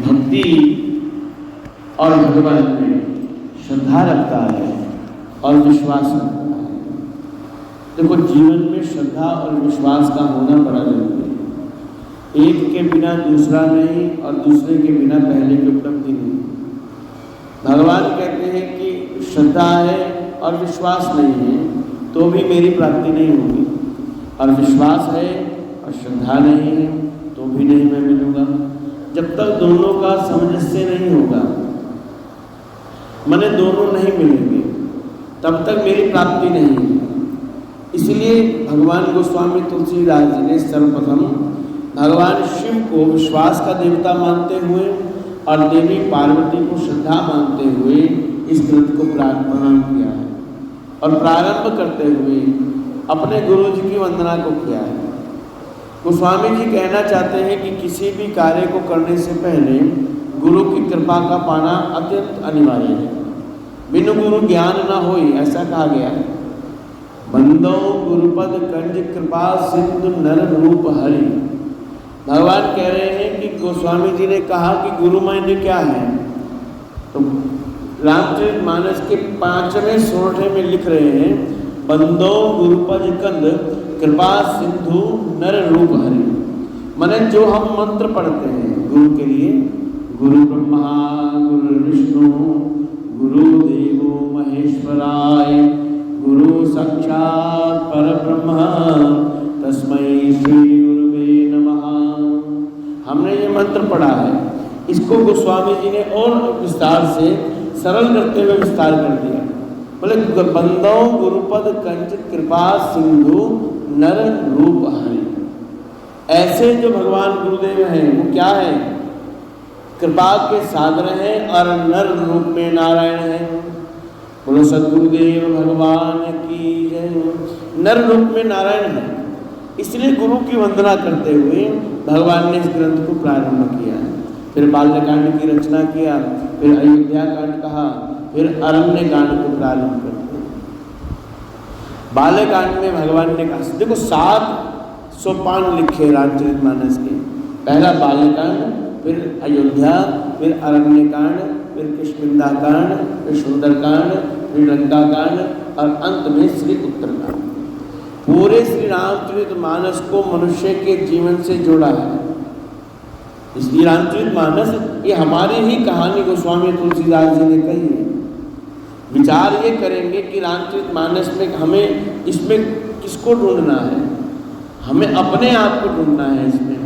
भक्ति और भगवान में श्रद्धा रखता है और विश्वास रखता है। देखो, जीवन में श्रद्धा और विश्वास का होना बड़ा जरूरी है। एक के बिना दूसरा नहीं और दूसरे के बिना पहले की उपलब्धि नहीं। भगवान कहते हैं कि श्रद्धा है और विश्वास नहीं है तो भी मेरी प्राप्ति नहीं होगी, और विश्वास है और श्रद्धा नहीं है तो भी नहीं मैं मिलूंगा। जब तक दोनों का सामंजस्य नहीं होगा, माने दोनों नहीं मिलेंगे, तब तक मेरी प्राप्ति नहीं है। इसलिए भगवान गोस्वामी तुलसीदास जी ने सर्वप्रथम भगवान शिव को विश्वास का देवता मानते हुए और देवी पार्वती को श्रद्धा मानते हुए इस ग्रंथ को प्रणाम किया है, और प्रारंभ करते हुए अपने गुरु जी की वंदना को किया है। गोस्वामी जी कहना चाहते हैं कि किसी भी कार्य को करने से पहले गुरु की कृपा का पाना अत्यंत अनिवार्य है। बिनु गुरु ज्ञान न होई, ऐसा कहा गया है। बंदो गुरुपद कंज कृपा सिंधु नर रूप हरि। भगवान कह रहे हैं कि गोस्वामी जी ने कहा कि गुरु मायने क्या है, तो रामचरितमानस के 5वें सोरठे में लिख रहे हैं, बंदो गुरुपद कंद कृपा सिंधु नर रूप हरि। माने जो हम मंत्र पढ़ते हैं गुरु के लिए, गुरु ब्रह्मा गुरु विष्णु गुरु देवो महेश्वराय गुरु साक्षात परब्रह्म तस्मै श्री गुरुवे नमः। हमने ये मंत्र पढ़ा है, इसको गोस्वामी जी ने और विस्तार से सरल करते हुए विस्तार कर दिया। बोले, बंदो गुरुपद कंचित कृपा सिंधु नर रूप हरि। ऐसे जो भगवान गुरुदेव हैं वो क्या है? कृपा के सागर हैं और नर रूप में नारायण हैं। बोलो सद्गुरुदेव भगवान की जय। नर रूप में नारायण है, इसलिए गुरु की वंदना करते हुए भगवान ने इस ग्रंथ को प्रारंभ किया। फिर बाल्यकांड की रचना किया, फिर अयोध्या कांड कहा, फिर अरण्य कांड को प्रारंभ करते। बाल्यकांड में भगवान ने कहा, देखो 7 सोपान लिखे रामचरितमानस के। पहला बाल्यकांड, फिर अयोध्या, फिर अरण्य कांड, फिर किष्किंधा कांड, फिर सुंदरकांड, फिर लंका कांड और अंत में श्री उत्तरकांड। पूरे श्री रामचरितमानस को मनुष्य के जीवन से जोड़ा है। इसलिए रामचरितमानस ये हमारी ही कहानी गोस्वामी तुलसीदास जी ने कही है। विचार ये करेंगे कि रामचरितमानस में हमें इसमें किसको ढूंढना है? हमें अपने आप को ढूंढना है। इसमें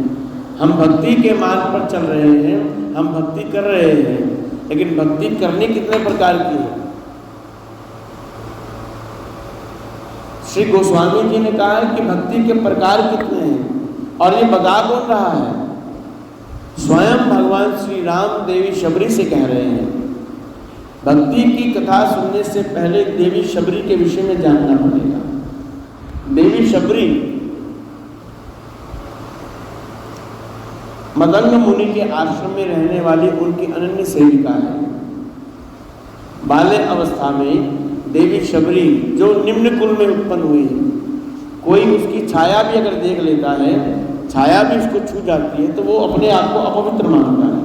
हम भक्ति के मार्ग पर चल रहे हैं, हम भक्ति कर रहे हैं, लेकिन भक्ति करनी कितने प्रकार की है? श्री गोस्वामी जी ने कहा है कि भक्ति के प्रकार कितने हैं, और ये बता कौन रहा है? स्वयं भगवान श्री राम देवी शबरी से कह रहे हैं। भक्ति की कथा सुनने से पहले देवी शबरी के विषय में जानना पड़ेगा। देवी शबरी मदंग मुनि के आश्रम में रहने वाली उनकी अनन्य सेविका है। बाल्य अवस्था में देवी शबरी जो निम्न कुल में उत्पन्न हुई है, कोई उसकी छाया भी अगर देख लेता है, छाया भी उसको छू जाती है, तो वो अपने आप को अपवित्र मानता है।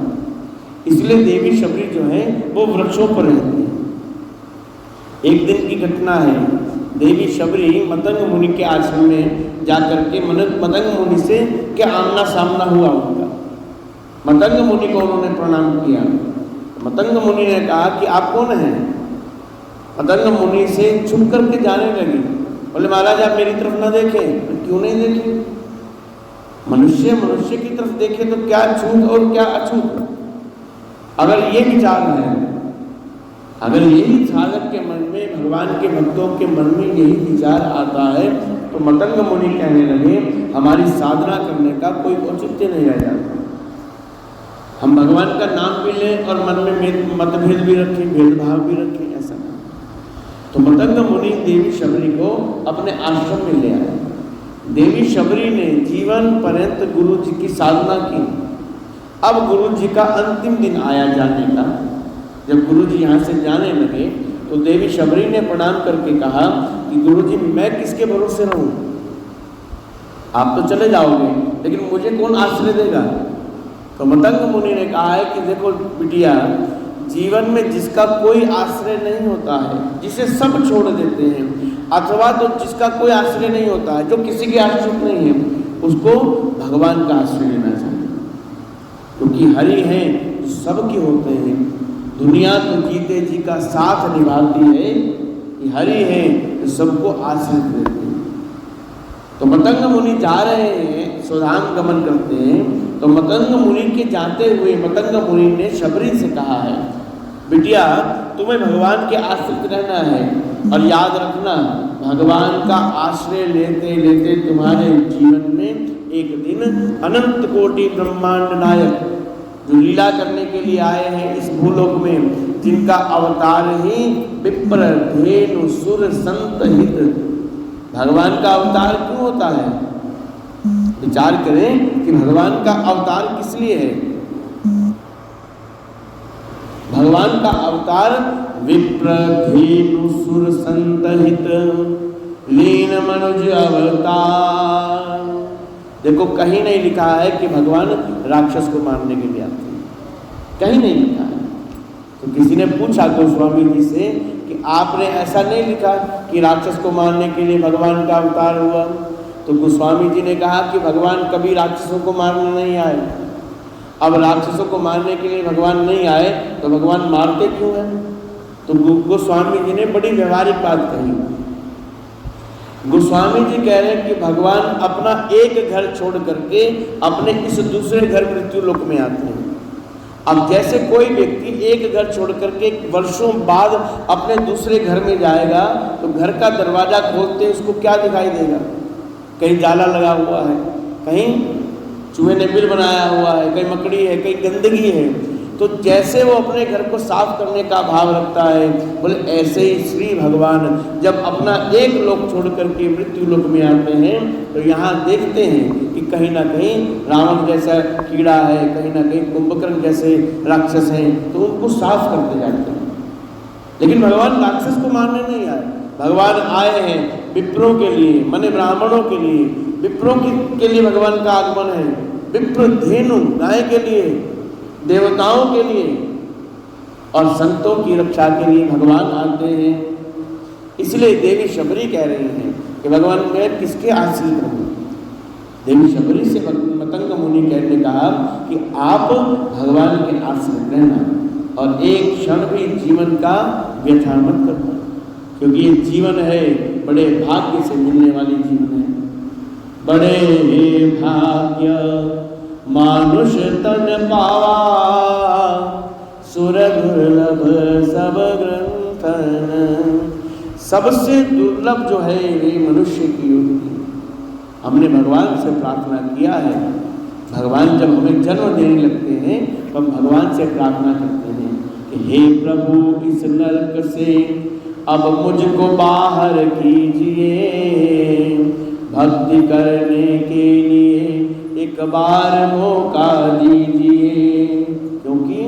इसलिए देवी शबरी जो है वो वृक्षों पर रहती है। एक दिन की घटना है, देवी शबरी मदंग मुनि के आश्रम में जाकर के मदंग मुनि से क्या आमना सामना हुआ उनका। मदंग मुनि को उन्होंने प्रणाम किया। मदंग मुनि ने कहा कि आप कौन हैं? मदंग मुनि से छुप करके जाने लगी। बोले, महाराज आप मेरी तरफ न देखें। क्यों नहीं देखें? मनुष्य मनुष्य की तरफ देखे तो क्या छूत और क्या अछूत। अगर ये विचार है, अगर यही साधक के मन में, भगवान के भक्तों के मन में यही विचार आता है, तो मदंग मुनि कहने लगे हमारी साधना करने का कोई औचित्य नहीं रह जाता। हम भगवान का नाम भी लें और मन में मतभेद भी रखें, भेदभाव भी रखें, ऐसा नहीं। तो मदंग मुनि देवी शबरी को अपने आश्रम में ले आए। देवी शबरी ने जीवन पर्यंत गुरु जी की साधना की। अब गुरु जी का अंतिम दिन आया जाने का। जब गुरु जी यहाँ से जाने लगे तो देवी शबरी ने प्रणाम करके कहा कि गुरु जी मैं किसके भरोसे रहूं? आप तो चले जाओगे, लेकिन मुझे कौन आश्रय देगा? तो मतंग मुनि ने कहा है कि देखो बिटिया, जीवन में जिसका कोई आश्रय नहीं होता है, जिसे सब छोड़ देते हैं, अथवा तो जिसका कोई आश्रय नहीं होता है, जो किसी के आश्रित नहीं है, उसको भगवान का आश्रय लेना चाहिए। क्योंकि हरि हैं जो सबके होते हैं। दुनिया तो जीते जी का साथ निभाती है, ये हरि हैं जो सबको आश्रित देते हैं। तो मतंग मुनि जा रहे हैं, स्वधाम गमन करते हैं। तो मतंग मुनि के जाते हुए मतंग मुनि ने शबरी से कहा है, बिटिया तुम्हें भगवान के आश्रित रहना है, और याद रखना भगवान का आश्रय लेते लेते तुम्हारे जीवन में एक दिन अनंत कोटि ब्रह्मांड नायक जो लीला करने के लिए आए हैं इस भूलोक में, जिनका अवतार ही विप्र धेनु सुर संत हित। भगवान का अवतार क्यों होता है? विचार करें कि भगवान का अवतार किस लिए है। भगवान का अवतार विप्र धेनु सुर संत हित लीन मनुज अवतार। देखो कहीं नहीं लिखा है कि भगवान राक्षस को मारने के लिए आते हैं, कहीं नहीं लिखा है। तो किसी ने पूछा गोस्वामी जी से कि आपने ऐसा नहीं लिखा कि राक्षस को मारने के लिए भगवान का अवतार हुआ। तो गोस्वामी जी ने कहा कि भगवान कभी राक्षसों को मारने नहीं आए। अब राक्षसों को मारने के लिए भगवान नहीं आए तो भगवान मारते क्यों हैं? तो गोस्वामी जी ने बड़ी व्यवहारिक बात कही। गोस्वामी जी कह रहे हैं कि भगवान अपना एक घर छोड़ करके अपने इस दूसरे घर मृत्यु लोक में आते हैं। अब जैसे कोई व्यक्ति एक घर छोड़ करके वर्षों बाद अपने दूसरे घर में जाएगा तो घर का दरवाजा खोलते उसको क्या दिखाई देगा? कहीं जाला लगा हुआ है, कहीं चूहे ने बिल बनाया हुआ है, कहीं मकड़ी है, कहीं गंदगी है। तो जैसे वो अपने घर को साफ करने का भाव रखता है, बोले ऐसे ही श्री भगवान जब अपना एक लोक छोड़ करके मृत्यु लोक में आते हैं तो यहाँ देखते हैं कि कहीं ना कहीं रावण जैसा कीड़ा है, कहीं ना कहीं कुंभकर्ण जैसे राक्षस हैं, तो उनको साफ करते जाते हैं। लेकिन भगवान राक्षस को मारने नहीं आए। भगवान आए हैं विप्रों के लिए, माने ब्राह्मणों के लिए, विप्रों के लिए भगवान का आगमन है। विप्र धेनु गाय के लिए, देवताओं के लिए और संतों की रक्षा के लिए भगवान आते हैं। इसलिए देवी शबरी कह रही हैं कि भगवान मैं किसके आश्रित रहूं? देवी शबरी से मतंग मुनि कहने कहा कि आप भगवान के आश्रित रहना और एक क्षण भी जीवन का व्यथा मत करना, क्योंकि ये जीवन है बड़े भाग्य से मिलने वाली जीवन है। बड़े भाग्य मानुष तन पावा सुर दुर्लभ सब ग्रंथन। सबसे दुर्लभ जो है ये मनुष्य की योगी। हमने भगवान से प्रार्थना किया है। भगवान जब हमें जन्म देने लगते हैं तो हम भगवान से प्रार्थना करते हैं कि हे प्रभु इस नरक से अब मुझको बाहर कीजिए, भक्ति करने के लिए एक बार मौका दीजिए। क्योंकि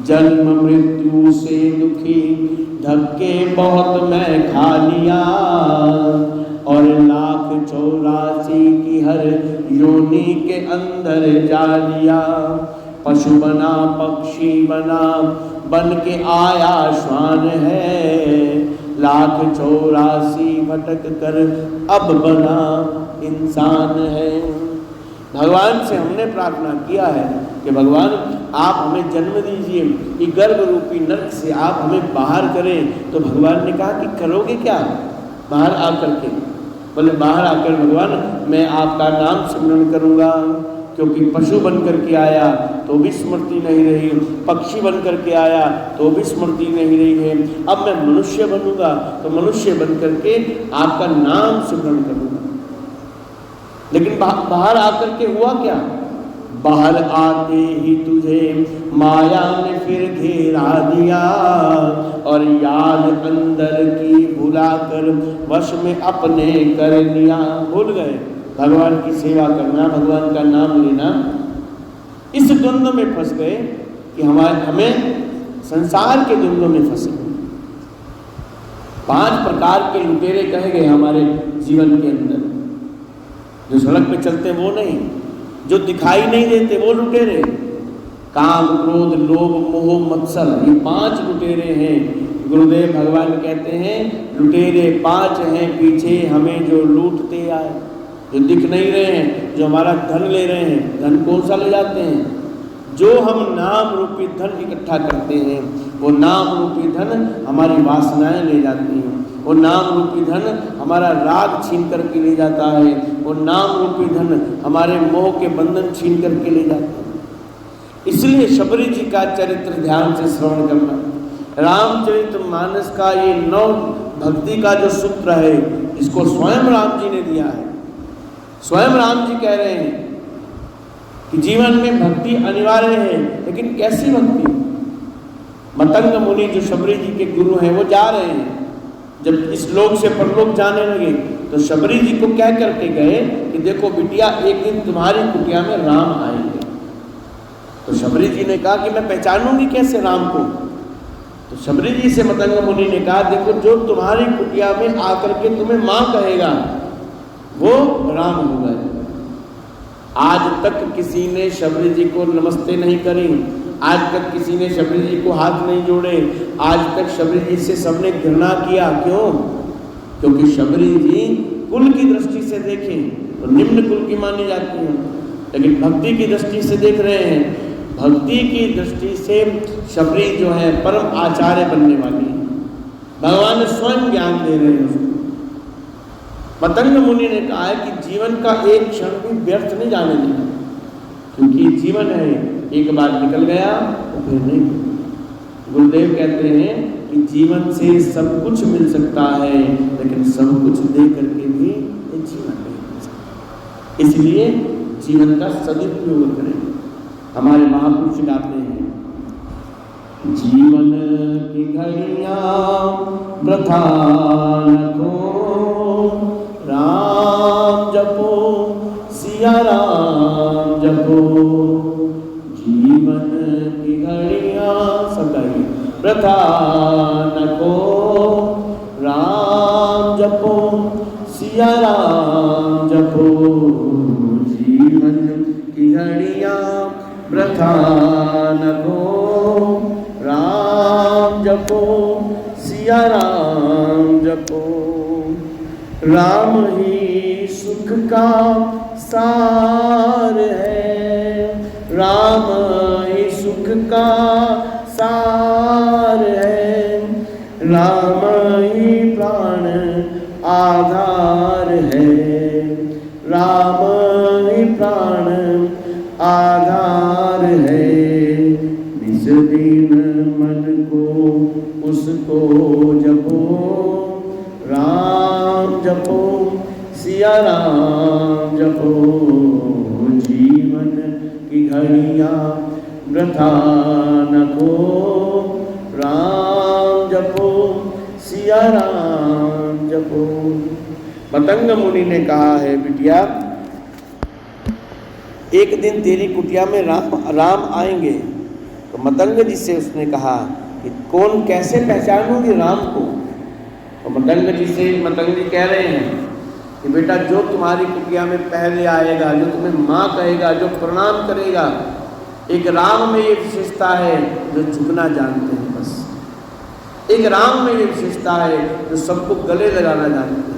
जन्म मृत्यु से दुखी धक्के बहुत मैं खा लिया और 1,84,000 की हर योनि के अंदर जा लिया। पशु बना पक्षी बना बन के आया श्वान है, 1,84,000 भटक कर अब बना इंसान है। भगवान से हमने प्रार्थना किया है कि भगवान आप हमें जन्म दीजिए, ये गर्भ रूपी नरक से आप हमें बाहर करें। तो भगवान ने कहा कि करोगे क्या बाहर आकर के? बोले बाहर आकर भगवान मैं आपका नाम सिमरन करूँगा, क्योंकि पशु बन करके आया तो भी स्मृति नहीं रही, पक्षी बन करके आया तो भी स्मृति नहीं रही है। अब मैं मनुष्य बनूंगा तो मनुष्य बन करके आपका नाम सिमरन करूँगा। लेकिन बाहर आकर के हुआ क्या? बाहर आते ही तुझे माया ने फिर घेरा दिया और याद अंदर की भुलाकर वश में अपने कर लिया। भूल गए भगवान की सेवा करना, भगवान का नाम लेना। इस द्वंद्व में फंस गए कि हमें संसार के द्वंद्व में फंसे। 5 प्रकार के लुटेरे कहे गए हमारे जीवन के अंदर। जो सड़क पे चलते हैं वो नहीं, जो दिखाई नहीं देते वो लुटेरे, काम, क्रोध, लोभ, मोह, मत्सर, ये 5 लुटेरे हैं। गुरुदेव भगवान कहते हैं लुटेरे 5 हैं पीछे हमें जो लूटते आए, जो दिख नहीं रहे हैं, जो हमारा धन ले रहे हैं। धन कौन सा ले जाते हैं? जो हम नाम रूपी धन इकट्ठा करते हैं, वो नाम रूपी धन हमारी वासनाएं ले जाती हैं। वो नाम रूपी धन हमारा राग छीन करके ले जाता है। वो नाम रूपी धन हमारे मोह के बंधन छीन करके ले जाता है। इसलिए शबरी जी का चरित्र ध्यान से श्रवण करना। रामचरितमानस का ये 9 भक्ति का जो सूत्र है, इसको स्वयं राम जी ने दिया है। स्वयं राम जी कह रहे हैं कि जीवन में भक्ति अनिवार्य है, लेकिन कैसी भक्ति? मतंग मुनि जो शबरी जी के गुरु हैं, वो जा रहे हैं। जब इस लोक से परलोक जाने लगे तो शबरी जी को कह करके गए कि देखो बिटिया, एक दिन तुम्हारी कुटिया में राम आएंगे। तो शबरी जी ने कहा कि मैं पहचानूंगी कैसे राम को? तो शबरी जी से मतंग मुनि ने कहा, देखो जो तुम्हारी कुटिया में आकर के तुम्हें माँ कहेगा वो राम हो गए। आज तक किसी ने शबरी जी को नमस्ते नहीं करी, आज तक किसी ने शबरी जी को हाथ नहीं जोड़े, आज तक शबरी जी से सबने घृणा किया। क्यों? क्योंकि शबरी जी कुल की दृष्टि से देखें तो निम्न कुल की मानी जाती हैं, लेकिन भक्ति की दृष्टि से देख रहे हैं, भक्ति की दृष्टि से शबरी जो है परम आचार्य बनने वाली है। भगवान स्वयं ज्ञान दे रहे हैं उसको। मतंग मुनि ने कहा है कि जीवन का एक क्षण भी व्यर्थ नहीं जाने देना, क्योंकि जीवन है, एक बार निकल गया तो फिर नहीं। गुरुदेव कहते हैं कि जीवन से सब कुछ मिल सकता है, लेकिन सब कुछ दे करके भी ये जीवन नहीं मिल सकता। इसलिए जीवन का सदुपयोग करें। हमारे महापुरुष गाते हैं, जीवन की घड़ियां वृथा न खो, राम जपो सिया राम जपो। जीवन की घड़ियां सब गाइए, वृथा न खो, राम जपो सिया राम जपो। जीवन की घड़ियां वृथा न खो, राम जपो सिया राम जपो। राम ही सुख का सार है, राम ही सुख का सार है, राम ही प्राण आधार है, राम ही प्राण आधार है। निस दिन मन को उसको जपो, राम जपो सिया राम जपो। जीवन की घड़ियां वृथा न खो, राम जपो सिया राम जपो। मतंग मुनि ने कहा है, बिटिया एक दिन तेरी कुटिया में राम आएंगे। तो मतंग जी से उसने कहा कि कौन, कैसे पहचानूंगी राम को? तो मतंग जी कह रहे हैं कि बेटा जो तुम्हारी कुटिया में पहले आएगा, जो तुम्हें माँ कहेगा, जो प्रणाम करेगा, एक राम में ये विशेषता है जो झुकना जानते हैं। बस एक राम में ये विशेषता है जो सबको गले लगाना जानते हैं।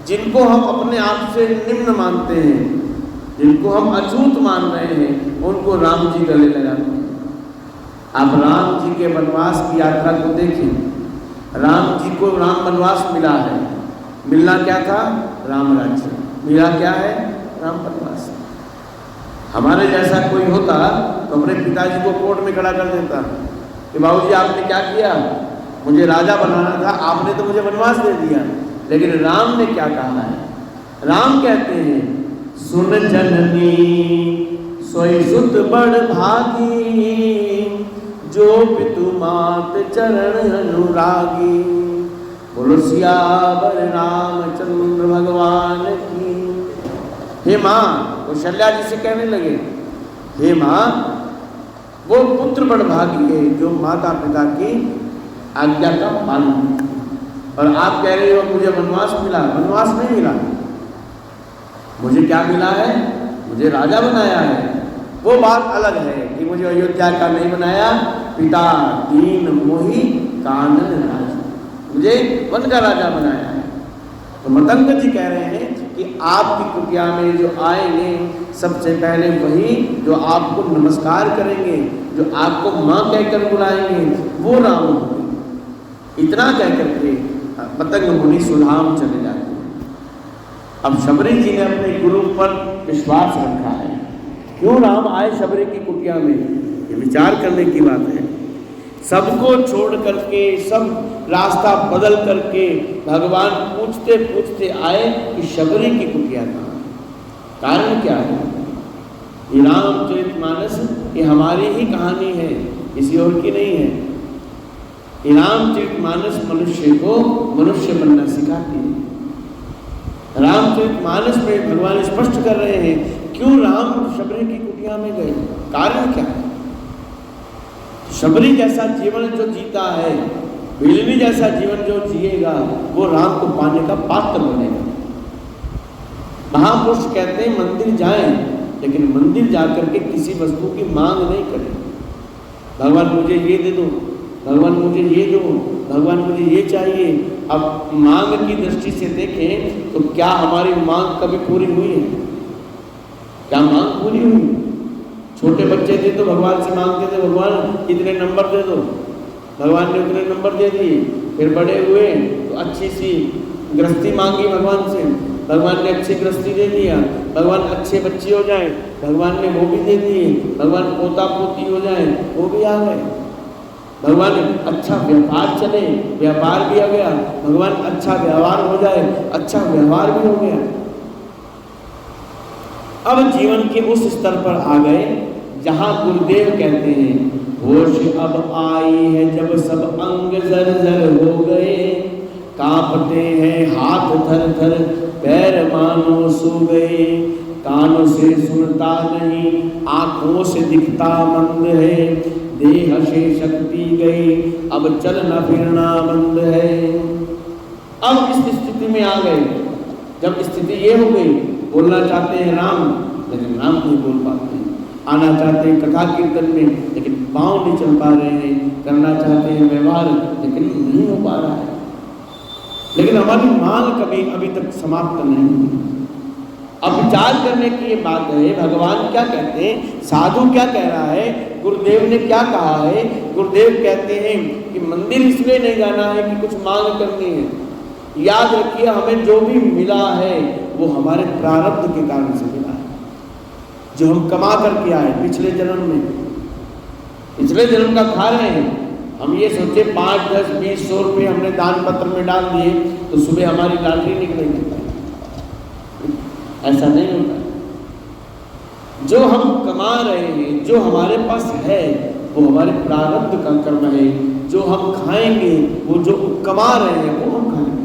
जिनको हम अपने आप से निम्न मानते हैं, जिनको हम अछूत मान रहे हैं, उनको राम जी गले लगाते हैं। आप राम जी के वनवास की यात्रा को देखें। राम जी को राम वनवास मिला है। मिलना क्या था? राम राज्य। मिला क्या है? राम वनवास। हमारे जैसा कोई होता तो अपने पिताजी को कोर्ट में खड़ा कर देता कि बाबूजी आपने क्या किया, मुझे राजा बनाना था, आपने तो मुझे वनवास दे दिया। लेकिन राम ने क्या कहा है? राम कहते हैं, सुन जननी सोई सुत बड़ भागी, जो पितु मात चरण अनुरागी। बोलो सियावर रामचंद्र भगवान की। हे माँ, वो शल्या जी से कहने लगे, हे माँ, वो पुत्र बड़ भागी है जो माता पिता की आज्ञा का पालन। और आप कह रहे हो मुझे वनवास मिला। वनवास नहीं मिला, मुझे क्या मिला है? मुझे राजा बनाया है। वो बात अलग है कि मुझे अयोध्या का नहीं बनाया, पिता दीन मोही कानन राज, मुझे वन का राजा बनाया है। तो मतंग जी कह रहे हैं कि आपकी कुटिया में जो आएंगे सबसे पहले वही जो आपको नमस्कार करेंगे, जो आपको माँ कहकर बुलाएंगे, वो राम होंगे। इतना कहकर के मतंग मुनि सुधाम चले जाते हैं। अब शबरी जी ने अपने गुरु पर विश्वास रखा है। क्यों राम आए शबरी की कुटिया में, ये विचार करने की बात है। सबको छोड़ करके, सब रास्ता बदल करके भगवान पूछते पूछते आए कि शबरी की कुटिया कहाँ है, कारण क्या है। ये रामचरितमानस ये हमारी ही कहानी है, किसी और की नहीं है। ये रामचरितमानस मनुष्य को मनुष्य बनना सिखाती है। रामचरितमानस में भगवान स्पष्ट कर रहे हैं क्यों राम शबरी की कुटिया में गए, कारण क्या है। शबरी जैसा जीवन जो जीता है, बिजली जैसा जीवन जो जिएगा, वो राम को पाने का पात्र बनेगा। महापुरुष कहते हैं मंदिर जाएं, लेकिन मंदिर जाकर के किसी वस्तु की मांग नहीं करें। भगवान मुझे ये दे दो, भगवान मुझे ये दो, भगवान मुझे ये चाहिए। अब मांग की दृष्टि से देखें तो क्या हमारी मांग कभी पूरी हुई है? क्या मांग पूरी हुई? छोटे बच्चे थे तो भगवान से मांगते थे, भगवान इतने नंबर दे दो, भगवान ने उतने नंबर दे दिए। फिर बड़े हुए तो अच्छी सी गृहस्थी मांगी भगवान से, भगवान ने अच्छी गृहस्थी दे दिया। भगवान अच्छे बच्चे हो जाए, भगवान ने वो भी दे दिए। भगवान पोता पोती हो जाए, वो भी आ गए। भगवान अच्छा व्यापार चले, व्यापार भी आ गया। भगवान अच्छा व्यवहार हो जाए, अच्छा व्यवहार भी हो गया। अब जीवन के उस स्तर पर आ गए जहां गुरुदेव कहते हैं होश अब आई है जब सब अंग जर्जर हो गए, कांपते हैं हाथ थर थर पैर मानो सो गए, कानों से सुनता नहीं आंखों से दिखता मंद है, देह से शक्ति गई अब चलना फिरना बंद है। अब इस स्थिति में आ गए, जब स्थिति ये हो गई, बोलना चाहते हैं राम लेकिन राम नहीं बोल पाते हैं, आना चाहते हैं कथा कीर्तन में लेकिन पाँव नहीं चल पा रहे हैं, करना चाहते हैं व्यवहार लेकिन नहीं हो पा रहा है। लेकिन हमारी मांग कभी अभी तक समाप्त नहीं हुई। अब विचार करने की ये बात है, भगवान क्या कहते हैं, साधु क्या कह रहा है, गुरुदेव ने क्या कहा है। गुरुदेव कहते हैं कि मंदिर इसलिए नहीं जाना है कि कुछ मांग करनी है। याद रखिए हमें जो भी मिला है वो हमारे प्रारब्ध के कारण से मिला है, जो हम कमा करके आए पिछले जन्म में, पिछले जन्म का खा रहे हैं। हम ये सोचे 5, 10, 20, 100 रुपये हमने दान पत्र में डाल दिए तो सुबह हमारी लॉटरी निकलेगी, ऐसा नहीं होता। जो हम कमा रहे हैं, जो हमारे पास है वो हमारे प्रारब्ध का कर्म है। जो हम खाएंगे, वो जो कमा रहे हैं वो हम खाएंगे।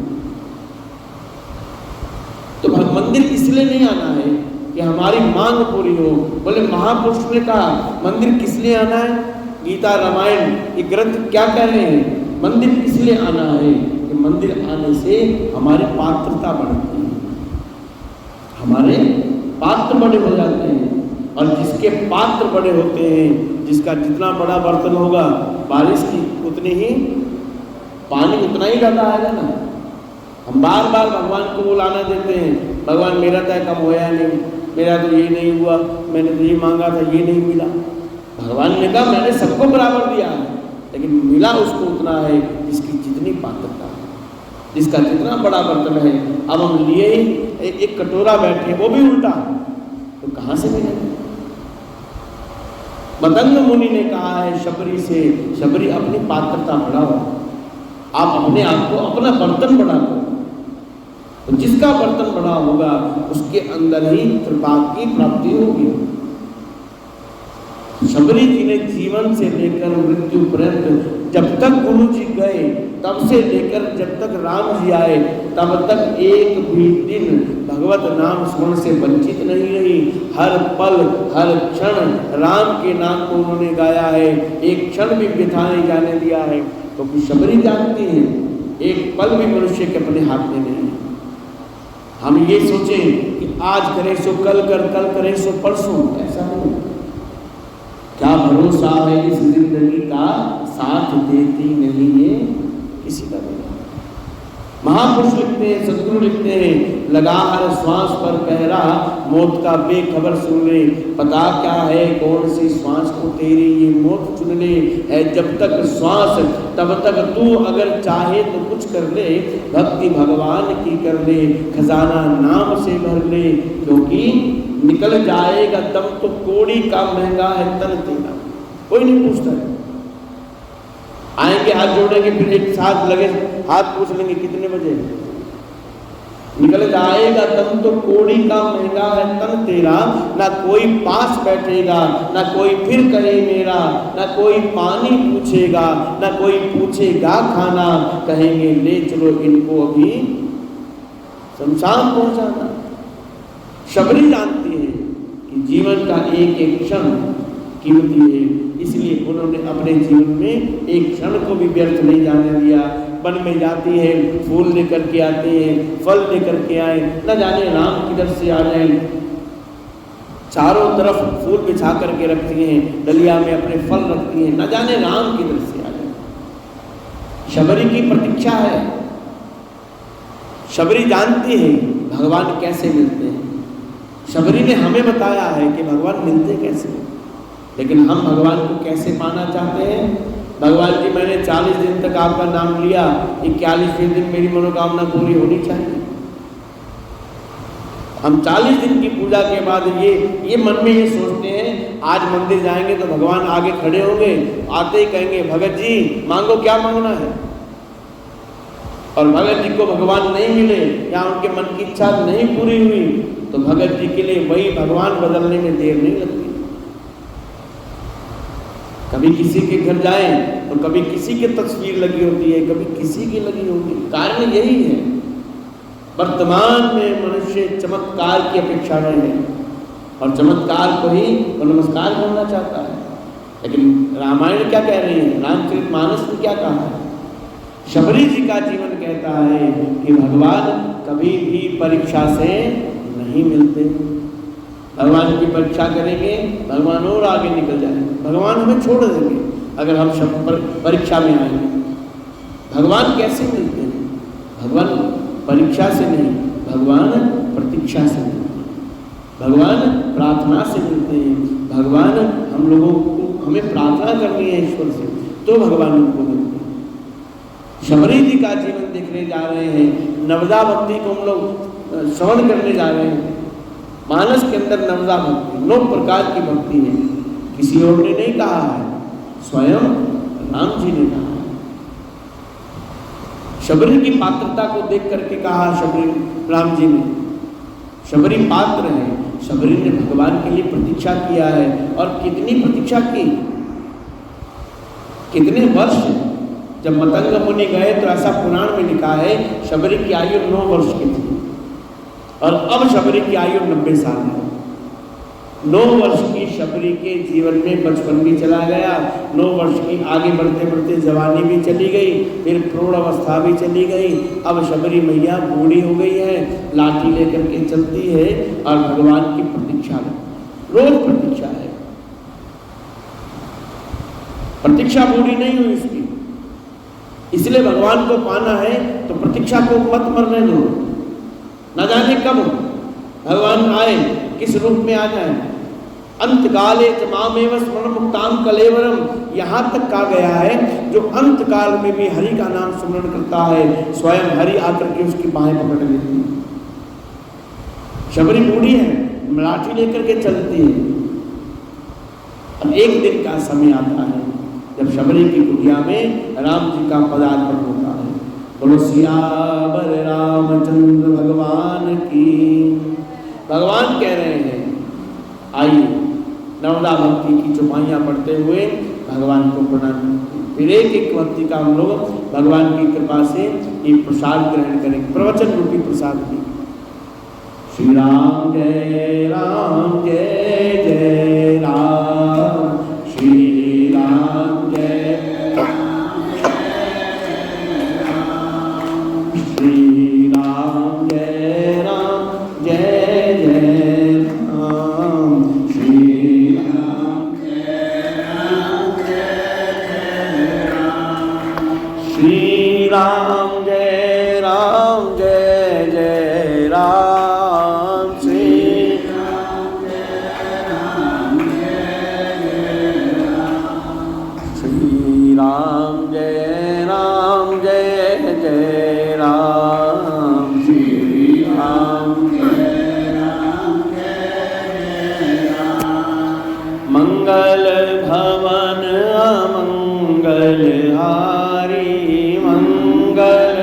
तो मंदिर इसलिए नहीं आना है कि हमारी मांग पूरी हो। बोले महापुरुष ने कहा मंदिर किस लिए आना है, गीता रामायण ये ग्रंथ क्या कह रहे हैं, मंदिर इसलिए आना है कि मंदिर आने से हमारी पात्रता बढ़ती है, हमारे पात्र बड़े हो जाते हैं। और जिसके पात्र बड़े होते हैं, जिसका जितना बड़ा बर्तन होगा, बारिश की उतनी ही पानी उतना ही ज़्यादा आएगा ना। हम बार बार भगवान को बुलाना देते हैं, भगवान मेरा तय कम होया नहीं, मेरा तो ये नहीं हुआ, मैंने तो ये मांगा था ये नहीं मिला। भगवान ने कहा मैंने सबको बराबर दिया है, लेकिन मिला उसको उतना है जिसकी जितनी पात्रता है, जिसका जितना बड़ा बर्तन है। अब हम लिए एक कटोरा बैठे, वो भी उल्टा, तो कहाँ से मिलेगा। मतंग मुनि ने कहा है शबरी से, शबरी अपनी पात्रता बढ़ाओ, आप अपने आप को अपना बर्तन बढ़ाओ। तो जिसका बर्तन बड़ा होगा उसके अंदर ही कृपा की प्राप्ति होगी। शबरी जी ने जीवन से लेकर मृत्यु पर्यंत, जब तक गुरु जी गए तब से लेकर जब तक राम जी आए तब तक एक भी दिन भगवत नाम स्मरण से वंचित नहीं रही। हर पल हर क्षण राम के नाम को उन्होंने गाया है, एक क्षण भी व्यथा नहीं जाने दिया है। तो शबरी जानती है एक पल भी मनुष्य के अपने हाथ में नहीं है। हम ये सोचें कि आज करें सो कल कर, कल करें सो परसों, ऐसा नहीं। क्या भरोसा है इस जिंदगी का, साथ देती नहीं ये किसी का भी। महापुरुष लिखते हैं, सदगुरु लिखते हैं, लगा हर श्वास पर पहरा, मौत का बेखबर सुन ले, पता क्या है कौन सी श्वास को तेरी ये मौत चुन ले। है जब तक श्वास तब तक तू अगर चाहे तो कुछ कर ले, भक्ति भगवान की कर ले, खजाना नाम से भर ले, क्योंकि निकल जाएगा दम तो कोड़ी का महंगा है तन तेरा। कोई नहीं पूछता है, आएंगे हाथ जोड़ेंगे फिर एक साथ लगे हाथ पूछ लेंगे कितने बजे, निकल जाएगा दम तो कोड़ी का महंगा है तन तेरा। ना कोई पास बैठेगा, ना कोई फिर कहे मेरा, ना कोई पानी पूछेगा, ना कोई पूछेगा खाना, कहेंगे ले चलो इनको अभी शमशान पहुंचाना। शबरी जानती है कि जीवन का एक एक क्षण कीमती है, इसलिए उन्होंने अपने जीवन में एक क्षण को भी व्यर्थ नहीं जाने दिया। वन में जाती है, फूल लेकर के आती है, फल लेकर के आए, न जाने राम किधर से आ जाए। चारों तरफ फूल बिछा करके रखती हैं, डलिया में अपने फल रखती हैं, न जाने राम किधर से आ जाए। शबरी की प्रतीक्षा है। शबरी जानती है भगवान कैसे मिलते हैं। शबरी ने हमें बताया है कि भगवान मिलते कैसे, लेकिन हम भगवान को कैसे पाना चाहते हैं। भगवान जी मैंने 40 दिन तक आपका नाम लिया, 41वें दिन मेरी मनोकामना पूरी होनी चाहिए। हम 40 दिन की पूजा के बाद ये मन में ये सोचते हैं, आज मंदिर जाएंगे तो भगवान आगे खड़े होंगे, आते ही कहेंगे भगत जी मांगो क्या मांगना है। और भगत जी को भगवान नहीं मिले या उनके मन की इच्छा नहीं पूरी हुई तो भगत जी के लिए वही भगवान बदलने में देर नहीं लगती। कभी किसी के घर जाएं तो कभी किसी की तस्वीर लगी होती है, कभी किसी की लगी होती है। कारण यही है, वर्तमान में मनुष्य चमत्कार की अपेक्षा में है और चमत्कार को ही वो नमस्कार करना चाहता है। लेकिन रामायण क्या कह रही है, रामचरितमानस में क्या कहा है। शबरी जी का जीवन कहता है कि भगवान कभी भी परीक्षा से नहीं मिलते। भगवान की परीक्षा करेंगे, भगवान और आगे निकल जाएंगे, भगवान हमें छोड़ देंगे अगर हम परीक्षा में आएंगे। भगवान कैसे मिलते हैं? भगवान परीक्षा से नहीं, भगवान प्रतीक्षा से मिलते हैं, भगवान प्रार्थना से मिलते हैं। भगवान हम लोगों को हमें प्रार्थना करनी है ईश्वर से तो भगवान हमको मिलते हैं। शबरी जी का जीवन देखने जा रहे हैं, नवदा भक्ति को हम लोग श्रवण करने जा रहे हैं। मानस के अंदर नवदा भक्ति 9 प्रकार की भक्ति है, किसी और ने नहीं कहा है, स्वयं राम जी ने कहा है। शबरी की पात्रता को देख करके कहा शबरी राम जी ने, शबरी पात्र है। शबरी ने भगवान के लिए प्रतीक्षा किया है और कितनी प्रतीक्षा की, कितने वर्ष। जब मतंग मुनि गए तो ऐसा पुराण में लिखा है शबरी की आयु 9 वर्ष की थी और अब शबरी की आयु 90 साल है। 9 वर्ष की शबरी के जीवन में बचपन भी चला गया, 9 वर्ष की आगे बढ़ते बढ़ते जवानी भी चली गई, फिर प्रौढ़ अवस्था भी चली गई। अब शबरी मैया बूढ़ी हो गई है, लाठी लेकर के चलती है और भगवान की प्रतीक्षा है, रोज प्रतीक्षा है। प्रतीक्षा पूरी नहीं हुई उसकी, इसलिए भगवान को पाना है तो प्रतीक्षा को मत मरने दो। न जाने कब भगवान आए, किस रूप में आ जाए। अंत काले च मामेव स्मरण मुक्ताम कलेवरम, यहाँ तक कहा गया है जो अंत काल में भी हरि का नाम स्मरण करता है, स्वयं हरि आकर के उसकी बाहें पकड़ लेती है। शबरी बूढ़ी है, लाठी लेकर के चलती है। और एक दिन का समय आता है जब शबरी की कुटिया में राम जी का पदार्पण होता है। बोलो सियावर रामचंद्र भगवान की। भगवान कह रहे हैं आइए नवदा भक्ति की चौपाइयाँ पढ़ते हुए भगवान को प्रणाम करते हैं। फिर एक एक भक्ति का हम लोग भगवान की कृपा से ये प्रसाद ग्रहण करेंगे, प्रवचन रूपी प्रसाद भी। श्री राम जय राम जय जय राम, श्री राम जय राम जय राम, श्री राम जय राम जय जय राम, श्री राम जय राम जय राम जय जय राम श्री राम जय राम जय जय राम श्री राम जय राम जय जय राम श्री राम जय राम जय जय राम मंगल भवन अमंगल हारी मंगल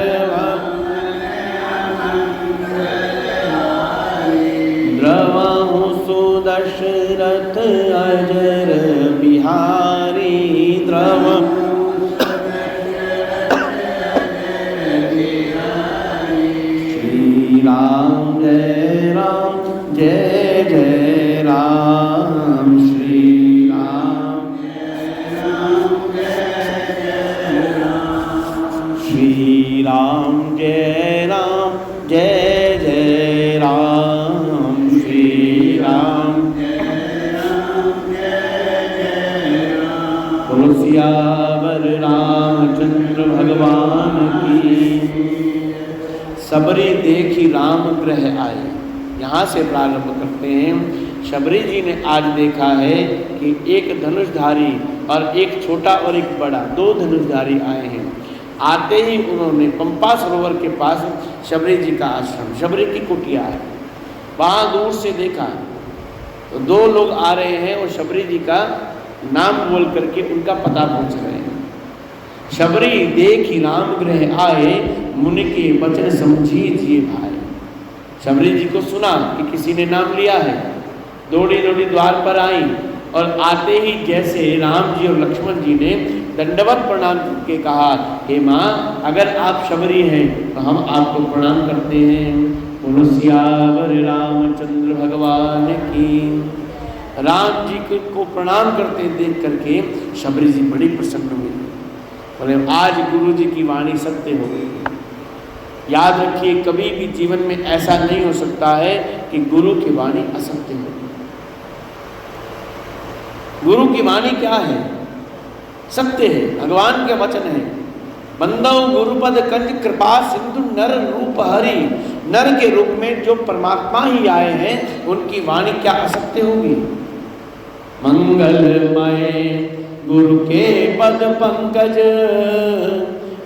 द्रवहु सुदशरथ अजर बिहारी द्रव श्री राम जय जय राम श्री राम जय राम श्री राम जय जय राम श्री राम बोलो सियावर रामचंद्र भगवान की। सबरी देखी राम ग्रह आए, यहाँ से प्रारंभ करते हैं। शबरी जी ने आज देखा है कि एक धनुषधारी और एक छोटा और एक बड़ा, दो धनुषधारी आए हैं। आते ही उन्होंने पंपा सरोवर के पास शबरी जी का आश्रम, शबरी की कुटिया है, वहाँ दूर से देखा तो दो लोग आ रहे हैं और शबरी जी का नाम बोल करके उनका पता पूछ रहे हैं। शबरी देखी राम ग्रह आए, मुनि के वचन समझिए भाई। शबरी जी को सुना कि किसी ने नाम लिया है, दौड़ी दौड़ी द्वार पर आई और आते ही जैसे राम जी और लक्ष्मण जी ने दंडवत प्रणाम करके कहा, हे माँ अगर आप शबरी हैं तो हम आपको प्रणाम करते हैं। बोलो सियावर रामचंद्र भगवान की। राम जी को प्रणाम करते देख करके शबरी जी बड़ी प्रसन्न हुई। बोले आज गुरु जी की वाणी सत्य हो गई। याद रखिए कभी भी जीवन में ऐसा नहीं हो सकता है कि गुरु की वाणी असत्य हो। गुरु की वाणी क्या है? सत्य है, भगवान के वचन है। बंदौ गुरुपद कंज कृपा सिंधु नर रूप हरि। नर के रूप में जो परमात्मा ही आए हैं उनकी वाणी क्या असत्य होगी? मंगलमय गुरु के पद पंकज,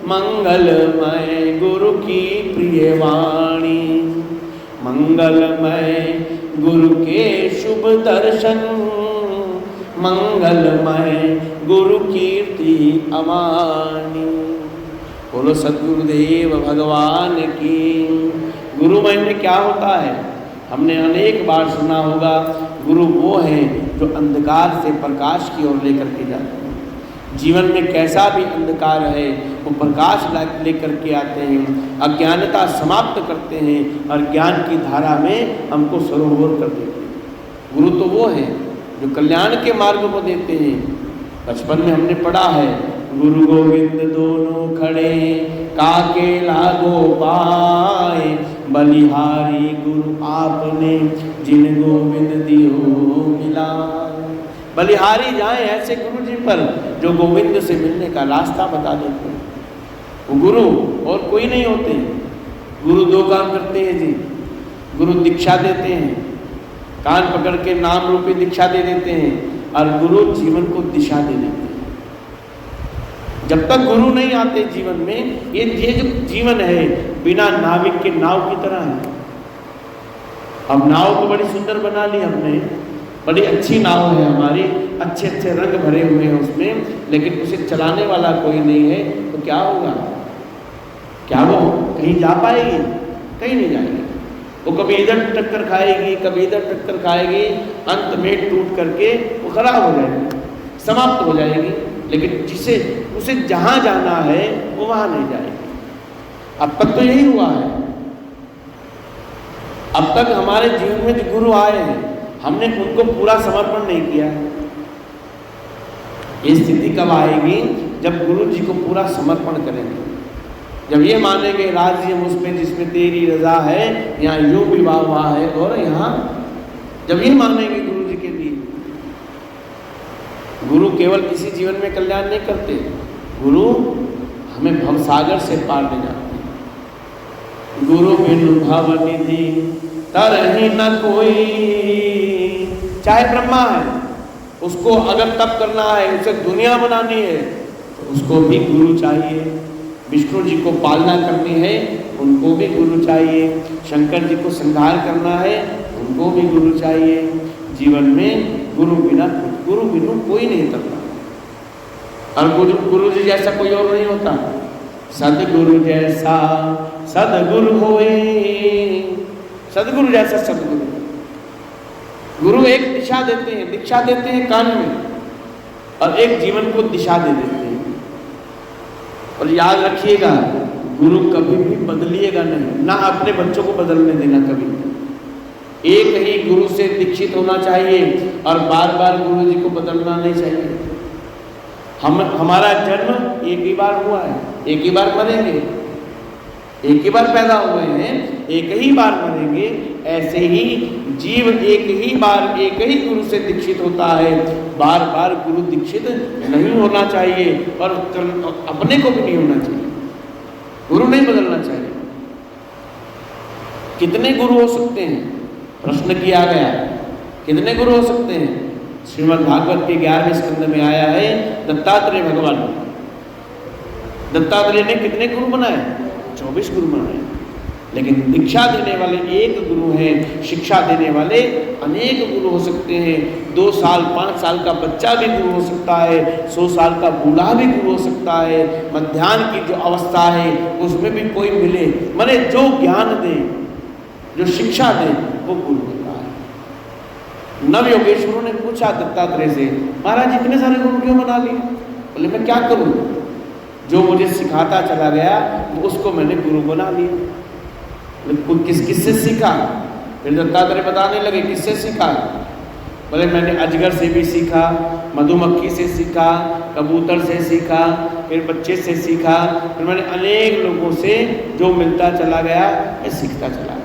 मंगलमय गुरु की प्रिय वाणी। मंगलमय गुरु के शुभ दर्शन, मंगलमय गुरु कीर्ति अमानी। बोलो सद्गुरुदेव भगवान की। गुरुमय में क्या होता है? हमने अनेक बार सुना होगा, गुरु वो हैं जो अंधकार से प्रकाश की ओर लेकर के जाते हैं। जीवन में कैसा भी अंधकार है वो प्रकाश लेकर के आते हैं, अज्ञानता समाप्त करते हैं और ज्ञान की धारा में हमको सरोवर कर देते हैं। गुरु तो वो हैं जो कल्याण के मार्ग को देते हैं। बचपन में हमने पढ़ा है, गुरु गोविंद दोनों खड़े काके लागो पाए, बलिहारी गुरु आपने जिन गोविंद दियो मिला। बलिहारी जाए ऐसे गुरु जी पर जो गोविंद से मिलने का रास्ता बता देते हैं। वो गुरु और कोई नहीं होते। गुरु दो काम करते हैं जी। गुरु दीक्षा देते हैं, कान पकड़ के नाम रूपी दीक्षा दे देते हैं, और गुरु जीवन को दिशा दे देते हैं। जब तक गुरु नहीं आते जीवन में, ये जो जीवन है बिना नाविक के नाव की तरह है। अब नाव को बड़ी सुंदर बना ली हमने, बड़ी अच्छी नाव है हमारी, अच्छे अच्छे रंग भरे हुए हैं उसमें, लेकिन उसे चलाने वाला कोई नहीं है तो क्या होगा? क्या वो कहीं जा पाएगी? कहीं नहीं जाएगी। वो कभी इधर टक्कर खाएगी, कभी इधर टक्कर खाएगी, अंत में टूट करके वो खराब हो जाएगी, समाप्त हो जाएगी। लेकिन जिसे उसे जहाँ जाना है वो वहाँ नहीं जाएगी। अब तक तो यही हुआ है। अब तक हमारे जीवन में जो गुरु आए हैं हमने उनको पूरा समर्पण नहीं किया है। ये स्थिति कब आएगी? जब गुरु जी को पूरा समर्पण करेंगे, जब ये मानेंगे राज्य मुझ में जिसमें तेरी रजा है, यहाँ यूं विवाह हुआ है, और यहाँ जब ये मानेंगे गुरु जी के लिए। गुरु केवल किसी जीवन में कल्याण नहीं करते, गुरु हमें भवसागर से पार ले जाते हैं। गुरु बिनु भव निधि तरहि न कोई। चाहे ब्रह्मा है, उसको अगर तप करना है, उसे दुनिया बनानी है, तो उसको भी गुरु चाहिए। विष्णु जी को पालना करनी है, उनको भी गुरु चाहिए। शंकर जी को संहार करना है, उनको भी गुरु चाहिए। जीवन में गुरु बिनु कोई नहीं करता। और गुरु जी जैसा कोई और नहीं होता। सदगुरु जैसा सदगुरु होए, सदगुरु जैसा सदगुरु। गुरु एक दिशा देते हैं, दीक्षा देते हैं कान में, और एक जीवन को दिशा दे देते हैं। और याद रखिएगा, गुरु कभी भी बदलिएगा नहीं, ना अपने बच्चों को बदलने देना कभी। एक ही गुरु से दीक्षित होना चाहिए और बार बार गुरु जी को बदलना नहीं चाहिए। हमारा जन्म एक ही बार हुआ है, एक ही बार मरेंगे, एक ही बार पैदा हुए हैं, एक ही बार मरेंगे। ऐसे ही जीव एक ही बार एक ही गुरु से दीक्षित होता है, बार बार गुरु दीक्षित नहीं होना चाहिए, और अपने को भी नहीं होना चाहिए। गुरु नहीं बदलना चाहिए। कितने गुरु हो सकते हैं, प्रश्न किया गया, कितने गुरु हो सकते हैं? श्रीमद् भागवत के 11वें स्कंद में आया है, दत्तात्रेय भगवान। दत्तात्रेय ने कितने गुरु बनाए? 24 गुरु बनाए। लेकिन दीक्षा देने वाले एक गुरु हैं, शिक्षा देने वाले अनेक गुरु हो सकते हैं। 2 साल 5 साल का बच्चा भी गुरु हो सकता है, 100 साल का बूढ़ा भी गुरु हो सकता है। मध्याह्न की जो अवस्था है उसमें भी कोई मिले, माने जो ज्ञान दे, जो शिक्षा दे, वो गुरु होता है। नव योगेश्वरों ने पूछा दत्तात्रेय से, महाराज इतने सारे गुरु क्यों बना लिए? बोले मैं क्या करूं, जो मुझे सिखाता चला गया उसको मैंने गुरु बना लिया। किससे सीखा? फिर दत्तात्रेय बताने लगे किससे सीखा। बोले मैंने अजगर से भी सीखा, मधुमक्खी से सीखा, कबूतर से सीखा, फिर बच्चे से सीखा, फिर मैंने अनेक लोगों से जो मिलता चला गया मैं सीखता चला गया।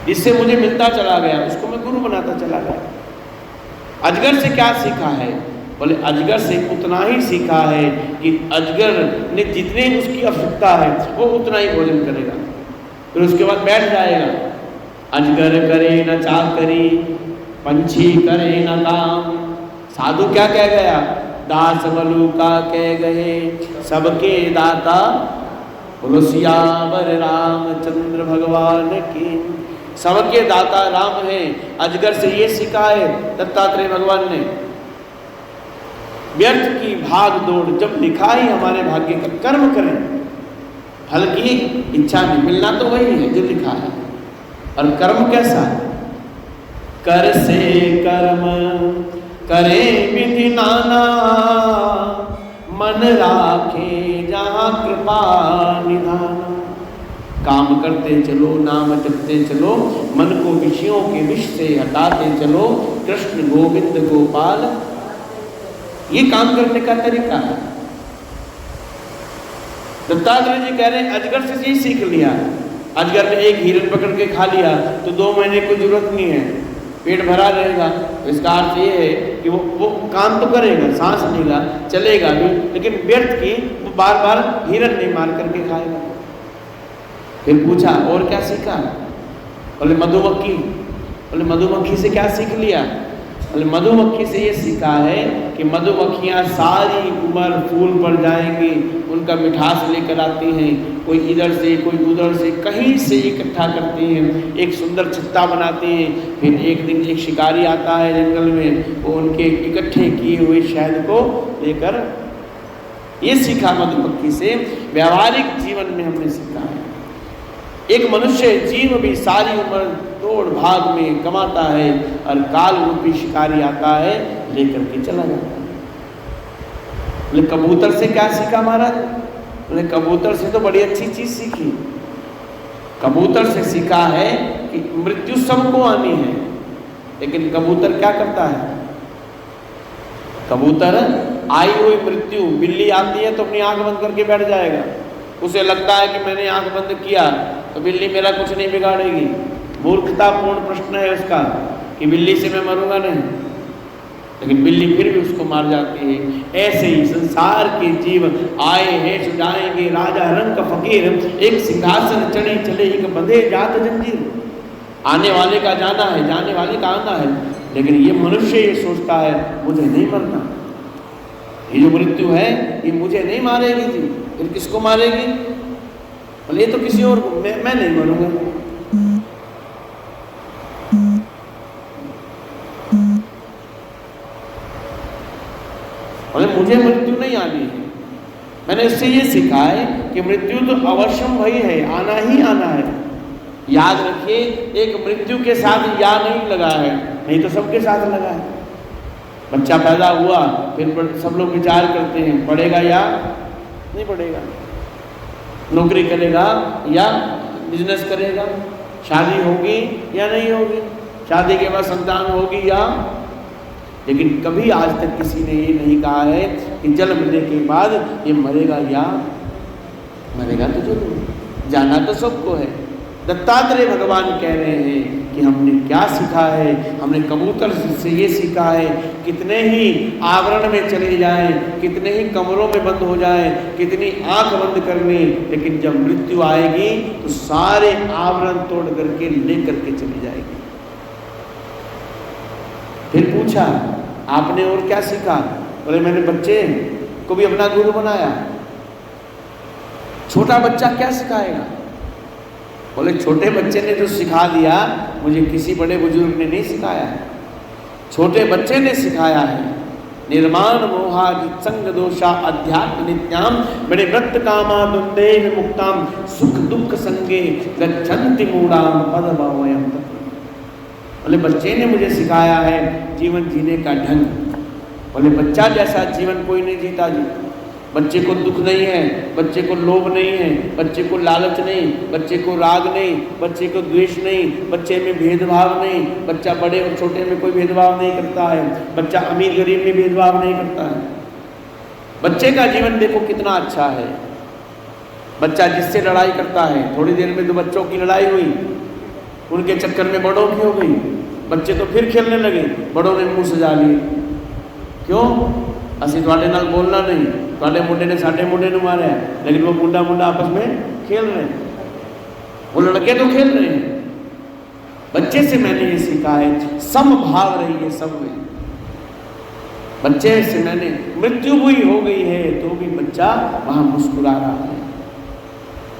जिससे मुझे मिलता चला गया उसको मैं गुरु बनाता चला गया। अजगर से क्या सीखा है? बोले अजगर से उतना ही सीखा है कि अजगर ने जितनी उसकी आवश्यकता है वो उतना ही भोजन करेगा, फिर उसके बाद बैठ जाएगा। अजगर करे न चाकरी, पंछी करे न काम। साधु क्या कह गया? दास मलुका कह गए, सबके दाता बोलो सियावर रामचंद्र भगवान की। सबके दाता राम है। अजगर से ये सीखा है दत्तात्रेय भगवान ने। व्यर्थ की भाग दौड़, जब लिखा ही हमारे भाग्य का, कर्म करें, फल की इच्छा नहीं, मिलना तो वही है जो लिखा है। और कर्म कैसा है? कर से कर्म करे विधि नाना, मन राखे जहाँ कृपा निधाना। काम करते चलो, नाम जपते चलो, मन को विषयों के विष से हटाते चलो, कृष्ण गोविंद गोपाल, ये काम करने का तरीका है। दत्तात्रेय जी कह रहे हैं अजगर से यही सीख लिया। अजगर ने एक हिरन पकड़ के खा लिया तो 2 महीने की जरूरत नहीं है, पेट भरा रहेगा। इसका अर्थ ये है कि वो काम तो करेगा, सांस लेगा, चलेगा भी, लेकिन व्यर्थ की वो बार बार हिरन नहीं मार करके खाएगा। फिर पूछा और क्या सीखा? बोले मधुमक्खी। बोले मधुमक्खी से क्या सीख लिया? बोले मधुमक्खी से ये सीखा है कि मधुमक्खियाँ सारी उम्र फूल पर जाएंगी, उनका मिठास लेकर आती हैं, कोई इधर से कोई उधर से कहीं से इकट्ठा करती हैं, एक सुंदर छत्ता बनाती हैं। फिर एक दिन एक शिकारी आता है जंगल में, वो उनके इकट्ठे किए हुए शहद को लेकर, ये सीखा मधुमक्खी से। व्यावहारिक जीवन में हमने सीखा है एक मनुष्य जीव भी सारी उम्र दौड़ भाग में कमाता है और काल रूपी शिकारी आता है लेकर के चला जाता है। बोले कबूतर से क्या सीखा महाराज? बोले कबूतर से तो बड़ी अच्छी चीज सीखी। कबूतर से सीखा है कि मृत्यु सबको आनी है, लेकिन कबूतर क्या करता है? कबूतर आई हुई मृत्यु, बिल्ली आती है तो अपनी आंख बंद करके बैठ जाएगा। उसे लगता है कि मैंने आंख बंद किया तो बिल्ली मेरा कुछ नहीं बिगाड़ेगी। मूर्खतापूर्ण प्रश्न है उसका कि बिल्ली से मैं मरूंगा नहीं। लेकिन बिल्ली फिर भी उसको मार जाती है। ऐसे ही संसार के जीव आए हैं सो जाएंगे, राजा रंग का फकीर, एक सिंहासन चढ़े चले एक बंधे जात जंजीर। आने वाले का जाना है, जाने वाले का आना है, लेकिन ये मनुष्य ये सोचता है मुझे नहीं मरना, ये जो मृत्यु है ये मुझे नहीं मारेगी जी, फिर किसको मारेगी? बोले ये तो किसी और को, मैं नहीं मरूंगा। बोले मुझे मृत्यु नहीं आनी है। मैंने इससे ये सीखा है कि मृत्यु तो अवश्यम वही है, आना ही आना है। याद रखिए, एक मृत्यु के साथ या नहीं लगा है, नहीं तो सबके साथ लगा है। बच्चा पैदा हुआ, फिर सब लोग विचार करते हैं पढ़ेगा या नहीं पढ़ेगा, नौकरी करेगा या बिजनेस करेगा, शादी होगी या नहीं होगी, शादी के बाद संतान होगी या, लेकिन कभी आज तक किसी ने ये नहीं कहा है कि जन्म लेने के बाद ये मरेगा या, मरेगा तो जरूर, जाना तो सबको है। दत्तात्रेय भगवान कह रहे हैं कि हमने क्या सीखा है, हमने कबूतर से ये सीखा है, कितने ही आवरण में चले जाएं, कितने ही कमरों में बंद हो जाएं, कितनी आंख बंद कर लें, लेकिन जब मृत्यु आएगी तो सारे आवरण तोड़ करके लेकर के चली जाएगी। फिर पूछा आपने और क्या सीखा? बोले मैंने बच्चे को भी अपना गुरु बनाया। छोटा बच्चा क्या सिखाएगा? बोले छोटे बच्चे ने जो सिखा दिया मुझे किसी बड़े बुजुर्ग ने नहीं सिखाया है, छोटे बच्चे ने सिखाया है। निर्माण मोहा संग दोषा अध्यात्म नित्याम बड़े व्रत कामा दुंदे मुक्ताम सुख दुख संगे गच्छन्ति मूढ़ाम पद भावयम। बोले बच्चे ने मुझे सिखाया है जीवन जीने का ढंग। बोले बच्चा जैसा जीवन कोई नहीं जीता जी। बच्चे को दुख नहीं है, बच्चे को लोभ नहीं है, बच्चे को लालच नहीं, बच्चे को राग नहीं, बच्चे को द्वेष नहीं, बच्चे में भेदभाव नहीं, बच्चा बड़े और छोटे में कोई भेदभाव नहीं करता है, बच्चा अमीर गरीब में भेदभाव नहीं करता है। बच्चे का जीवन देखो कितना अच्छा है। बच्चा जिससे लड़ाई करता है, थोड़ी देर में तो बच्चों की लड़ाई हुई, उनके चक्कर में बड़ों की हो गई, बच्चे तो फिर खेलने लगे, बड़ों ने मुंह सजा लिए। क्यों? असी तुहाडे नाल बोलना नहीं, तुहाडे मुंडे ने साडे मुंडे नूं मारे, लेकिन वो मुंडा मुंडा आपस में खेल रहे हैं, वो लड़के तो खेल रहे हैं। बच्चे से मैंने ये सीखा है समभाव रहिए सब में। बच्चे से मैंने, मृत्यु हुई हो गई है तो भी बच्चा वहां मुस्कुरा रहा है।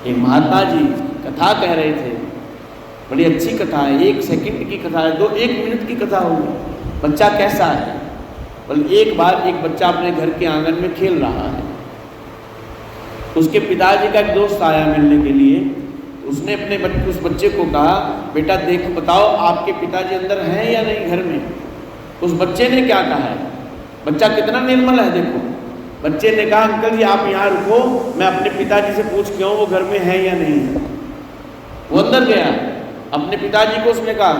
एक महात्मा जी कथा कह रहे थे, बड़ी अच्छी कथा है, 1 सेकंड की कथा है, 1 मिनट की कथा होगी। बच्चा कैसा है? बोले एक बार एक बच्चा अपने घर के आंगन में खेल रहा है, उसके पिताजी का एक दोस्त आया मिलने के लिए। उसने अपने उस बच्चे को कहा बेटा देख बताओ आपके पिताजी अंदर हैं या नहीं घर में। उस बच्चे ने क्या कहा है? बच्चा कितना निर्मल है देखो। बच्चे ने कहा अंकल जी आप यहाँ रुको, मैं अपने पिताजी से पूछ के आऊँ वो घर में है या नहीं है। वो अंदर गया, अपने पिताजी को उसने कहा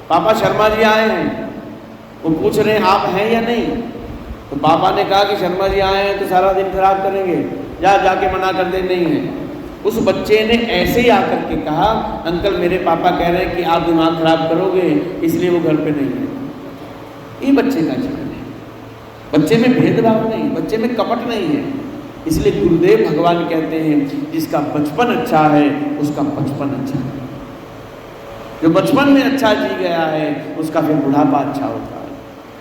पापा शर्मा जी आए हैं, वो पूछ रहे हैं आप हैं या नहीं। तो पापा ने कहा कि शर्मा जी आए हैं तो सारा दिन खराब करेंगे, जाके मना कर दे नहीं है। उस बच्चे ने ऐसे ही आकर के कहा अंकल मेरे पापा कह रहे हैं कि आप दिमाग खराब करोगे इसलिए वो घर पे नहीं है। ये बच्चे का जीवन है, बच्चे में भेदभाव नहीं, बच्चे में कपट नहीं है। इसलिए गुरुदेव भगवान कहते हैं जिसका बचपन अच्छा है उसका बचपन अच्छा है। जो बचपन में अच्छा जी गया है उसका फिर बुढ़ापा अच्छा होता है।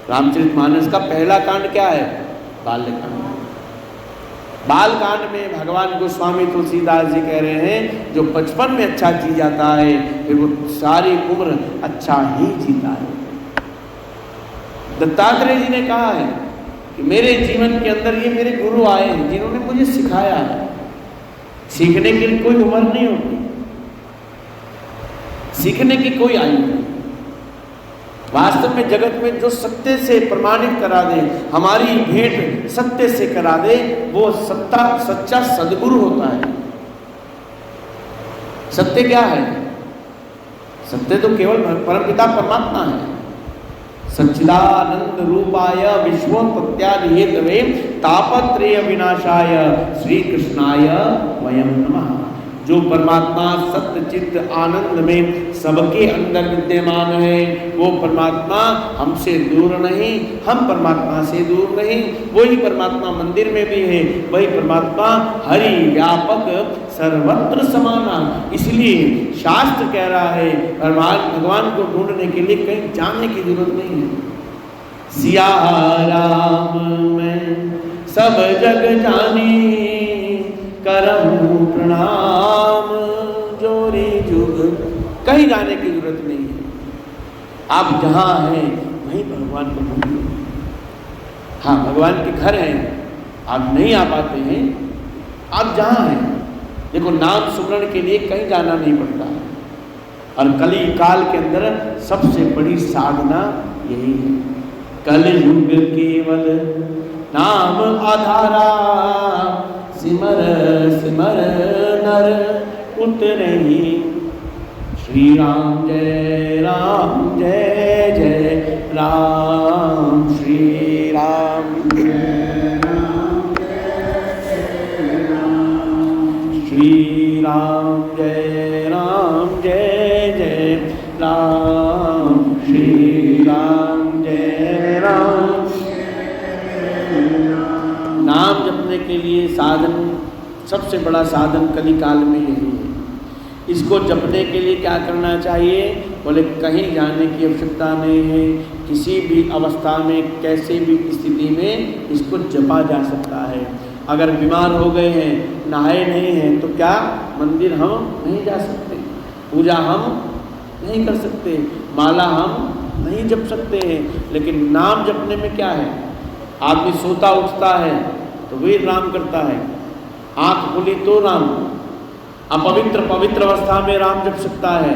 रामचरितमानस का पहला कांड क्या है? बाल्यकांड। बालकांड में भगवान गोस्वामी तुलसीदास जी कह रहे हैं जो बचपन में अच्छा जी जाता है फिर वो सारी उम्र अच्छा ही जीता है। दत्तात्रेय जी ने कहा है कि मेरे जीवन के अंदर ये मेरे गुरु आए हैं जिन्होंने मुझे सिखाया है। सीखने के लिए कोई उम्र नहीं होती, सीखने की कोई आयु नहीं। वास्तव में जगत में जो सत्य से प्रमाणित करा दे, हमारी भेंट सत्य से करा दे, वो सच्चा सद्गुरु होता है। सत्य क्या है? सत्य तो केवल परमपिता परमात्मा है। सच्चिदानंद रूपाय विश्वोत्पत्त्यादि हेतवे तापत्रय विनाशाय श्री कृष्णाय वयं नमः। जो परमात्मा सत्य चित्त आनंद में सबके अंदर विद्यमान है, वो परमात्मा हमसे दूर नहीं, हम परमात्मा से दूर नहीं। वही परमात्मा मंदिर में भी है, वही परमात्मा हरि व्यापक सर्वत्र समाना। इसलिए शास्त्र कह रहा है भगवान को ढूंढने के लिए कहीं जाने की जरूरत नहीं है। सिया राम में सब जग जानी, करहूं प्रणाम जोरी जुग। कहीं जाने की जरूरत नहीं है, आप जहाँ हैं वहीं भगवान को ढूंढिए। हाँ, भगवान के घर हैं, आप नहीं आ पाते हैं, आप जहाँ हैं। देखो, नाम सुमरण के लिए कहीं जाना नहीं पड़ता है, और कली काल के अंदर सबसे बड़ी साधना यही है। कलयुग केवल नाम आधारा, सिमर सिमर नर उतरही। श्री राम जय जय राम, श्री राम जय राम, श्री राम जय जय राम, श्री राम जय राम। नाम जपने के लिए साधन, सबसे बड़ा साधन कलिकाल में यही है। इसको जपने के लिए क्या करना चाहिए? बोले कहीं जाने की आवश्यकता नहीं है, किसी भी अवस्था में कैसे भी स्थिति में इसको जपा जा सकता है। अगर बीमार हो गए हैं, नहाए नहीं हैं, तो क्या मंदिर हम नहीं जा सकते, पूजा हम नहीं कर सकते, माला हम नहीं जप सकते हैं। लेकिन नाम जपने में क्या है? आदमी सोता उठता है तो वही राम करता है, आंख खुली तो राम, अपवित्र पवित्र अवस्था में राम जप सकता है।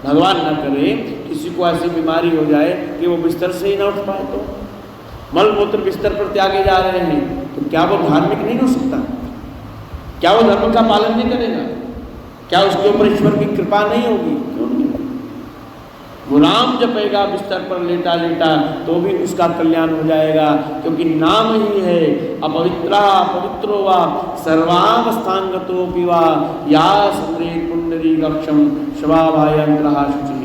भगवान न करे किसी को ऐसी बीमारी हो जाए कि वो बिस्तर से ही ना उठ पाए, तो मल मूत्र बिस्तर पर त्यागे जा रहे हैं, तो क्या वो धार्मिक नहीं हो सकता? क्या वो धर्म का पालन नहीं करेगा? क्या उसके ऊपर ईश्वर की कृपा नहीं होगी? क्यों नहीं? वो राम जपेगा बिस्तर पर लेटा लेटा तो भी उसका कल्याण हो जाएगा, क्योंकि नाम ही है अपवित्रा पवित्रो वा सर्वावस्थांगतोऽपि वा या स्मरेत् पुंडरीकाक्षं शवाभायंत्रः शुचिः।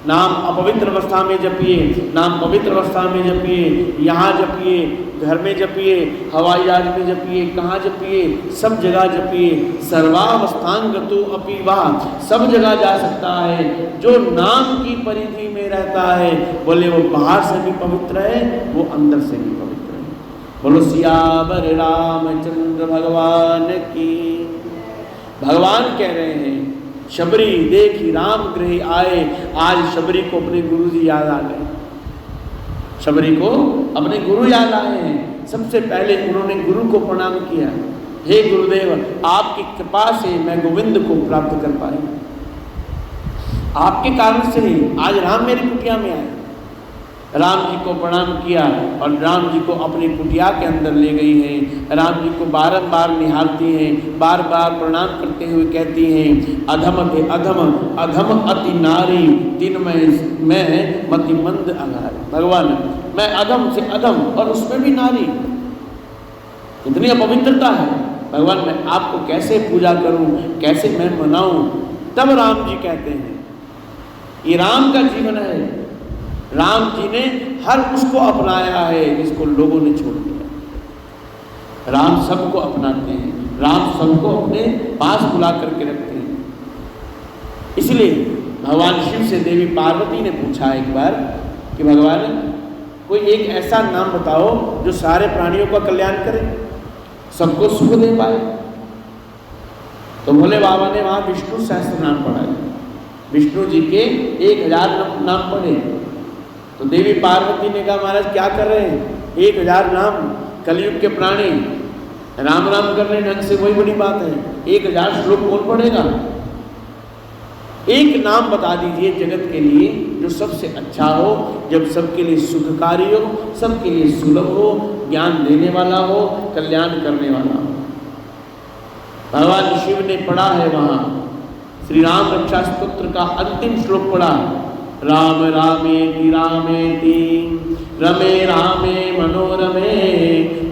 नाम अपवित्र अवस्था में जपिए, नाम पवित्र अवस्था में जपिए, यहाँ जपिए, घर में जपिए, हवाई जहाज में जपिए, कहाँ जपिए, सब जगह जपिए। सर्वावस्थांगतो अपि वा, सब जगह जा सकता है। जो नाम की परिधि में रहता है, बोले वो बाहर से भी पवित्र है, वो अंदर से भी पवित्र है। बोलो सियावर रामचंद्र भगवान की। भगवान कह रहे हैं शबरी देखी राम गृह आए। आज शबरी को अपने गुरु जी याद आ गए, शबरी को अपने गुरु याद आए हैं। सबसे पहले उन्होंने गुरु को प्रणाम किया, हे गुरुदेव, आपकी कृपा से मैं गोविंद को प्राप्त कर पाई, आपके कारण से ही आज राम मेरी कुटिया में आए। राम जी को प्रणाम किया और राम जी को अपनी कुटिया के अंदर ले गई हैं। राम जी को बारंबार निहारती हैं, बार बार प्रणाम करते हुए कहती हैं, अधम थे अधम, अधम अति नारी, दिन में मैं मति मंद अनारी। भगवान, मैं अधम से अधम और उसमें भी नारी, कितनी अपवित्रता है। भगवान, मैं आपको कैसे पूजा करूं, कैसे मैं मनाऊं? तब राम जी कहते हैं, ये राम का जीवन है। राम जी ने हर उसको अपनाया है जिसको लोगों ने छोड़ दिया। राम सबको अपनाते हैं, राम सबको अपने पास बुला करके रखते हैं। इसलिए भगवान शिव से देवी पार्वती ने पूछा एक बार कि भगवान, कोई एक ऐसा नाम बताओ जो सारे प्राणियों का कल्याण करे, सबको सुख दे पाए। तो भोले बाबा ने वहाँ विष्णु सहस्त्र नाम पढ़ाए, विष्णु जी के 1000 नाम पढ़े। तो देवी पार्वती ने कहा, महाराज क्या कर रहे हैं, 1000 नाम, कलयुग के प्राणी राम राम कर रहे ढंग से, वही बड़ी बात है। 1000 श्लोक कौन पढ़ेगा? एक नाम बता दीजिए जगत के लिए जो सबसे अच्छा हो, जब सबके लिए सुखकारी हो, सबके लिए सुलभ हो, ज्ञान देने वाला हो, कल्याण करने वाला हो। भगवान शिव ने पढ़ा है वहाँ श्री राम रक्षा स्तोत्र का अंतिम श्लोक पढ़ा, राम रामेति रामेति रमे रामे मनोरमे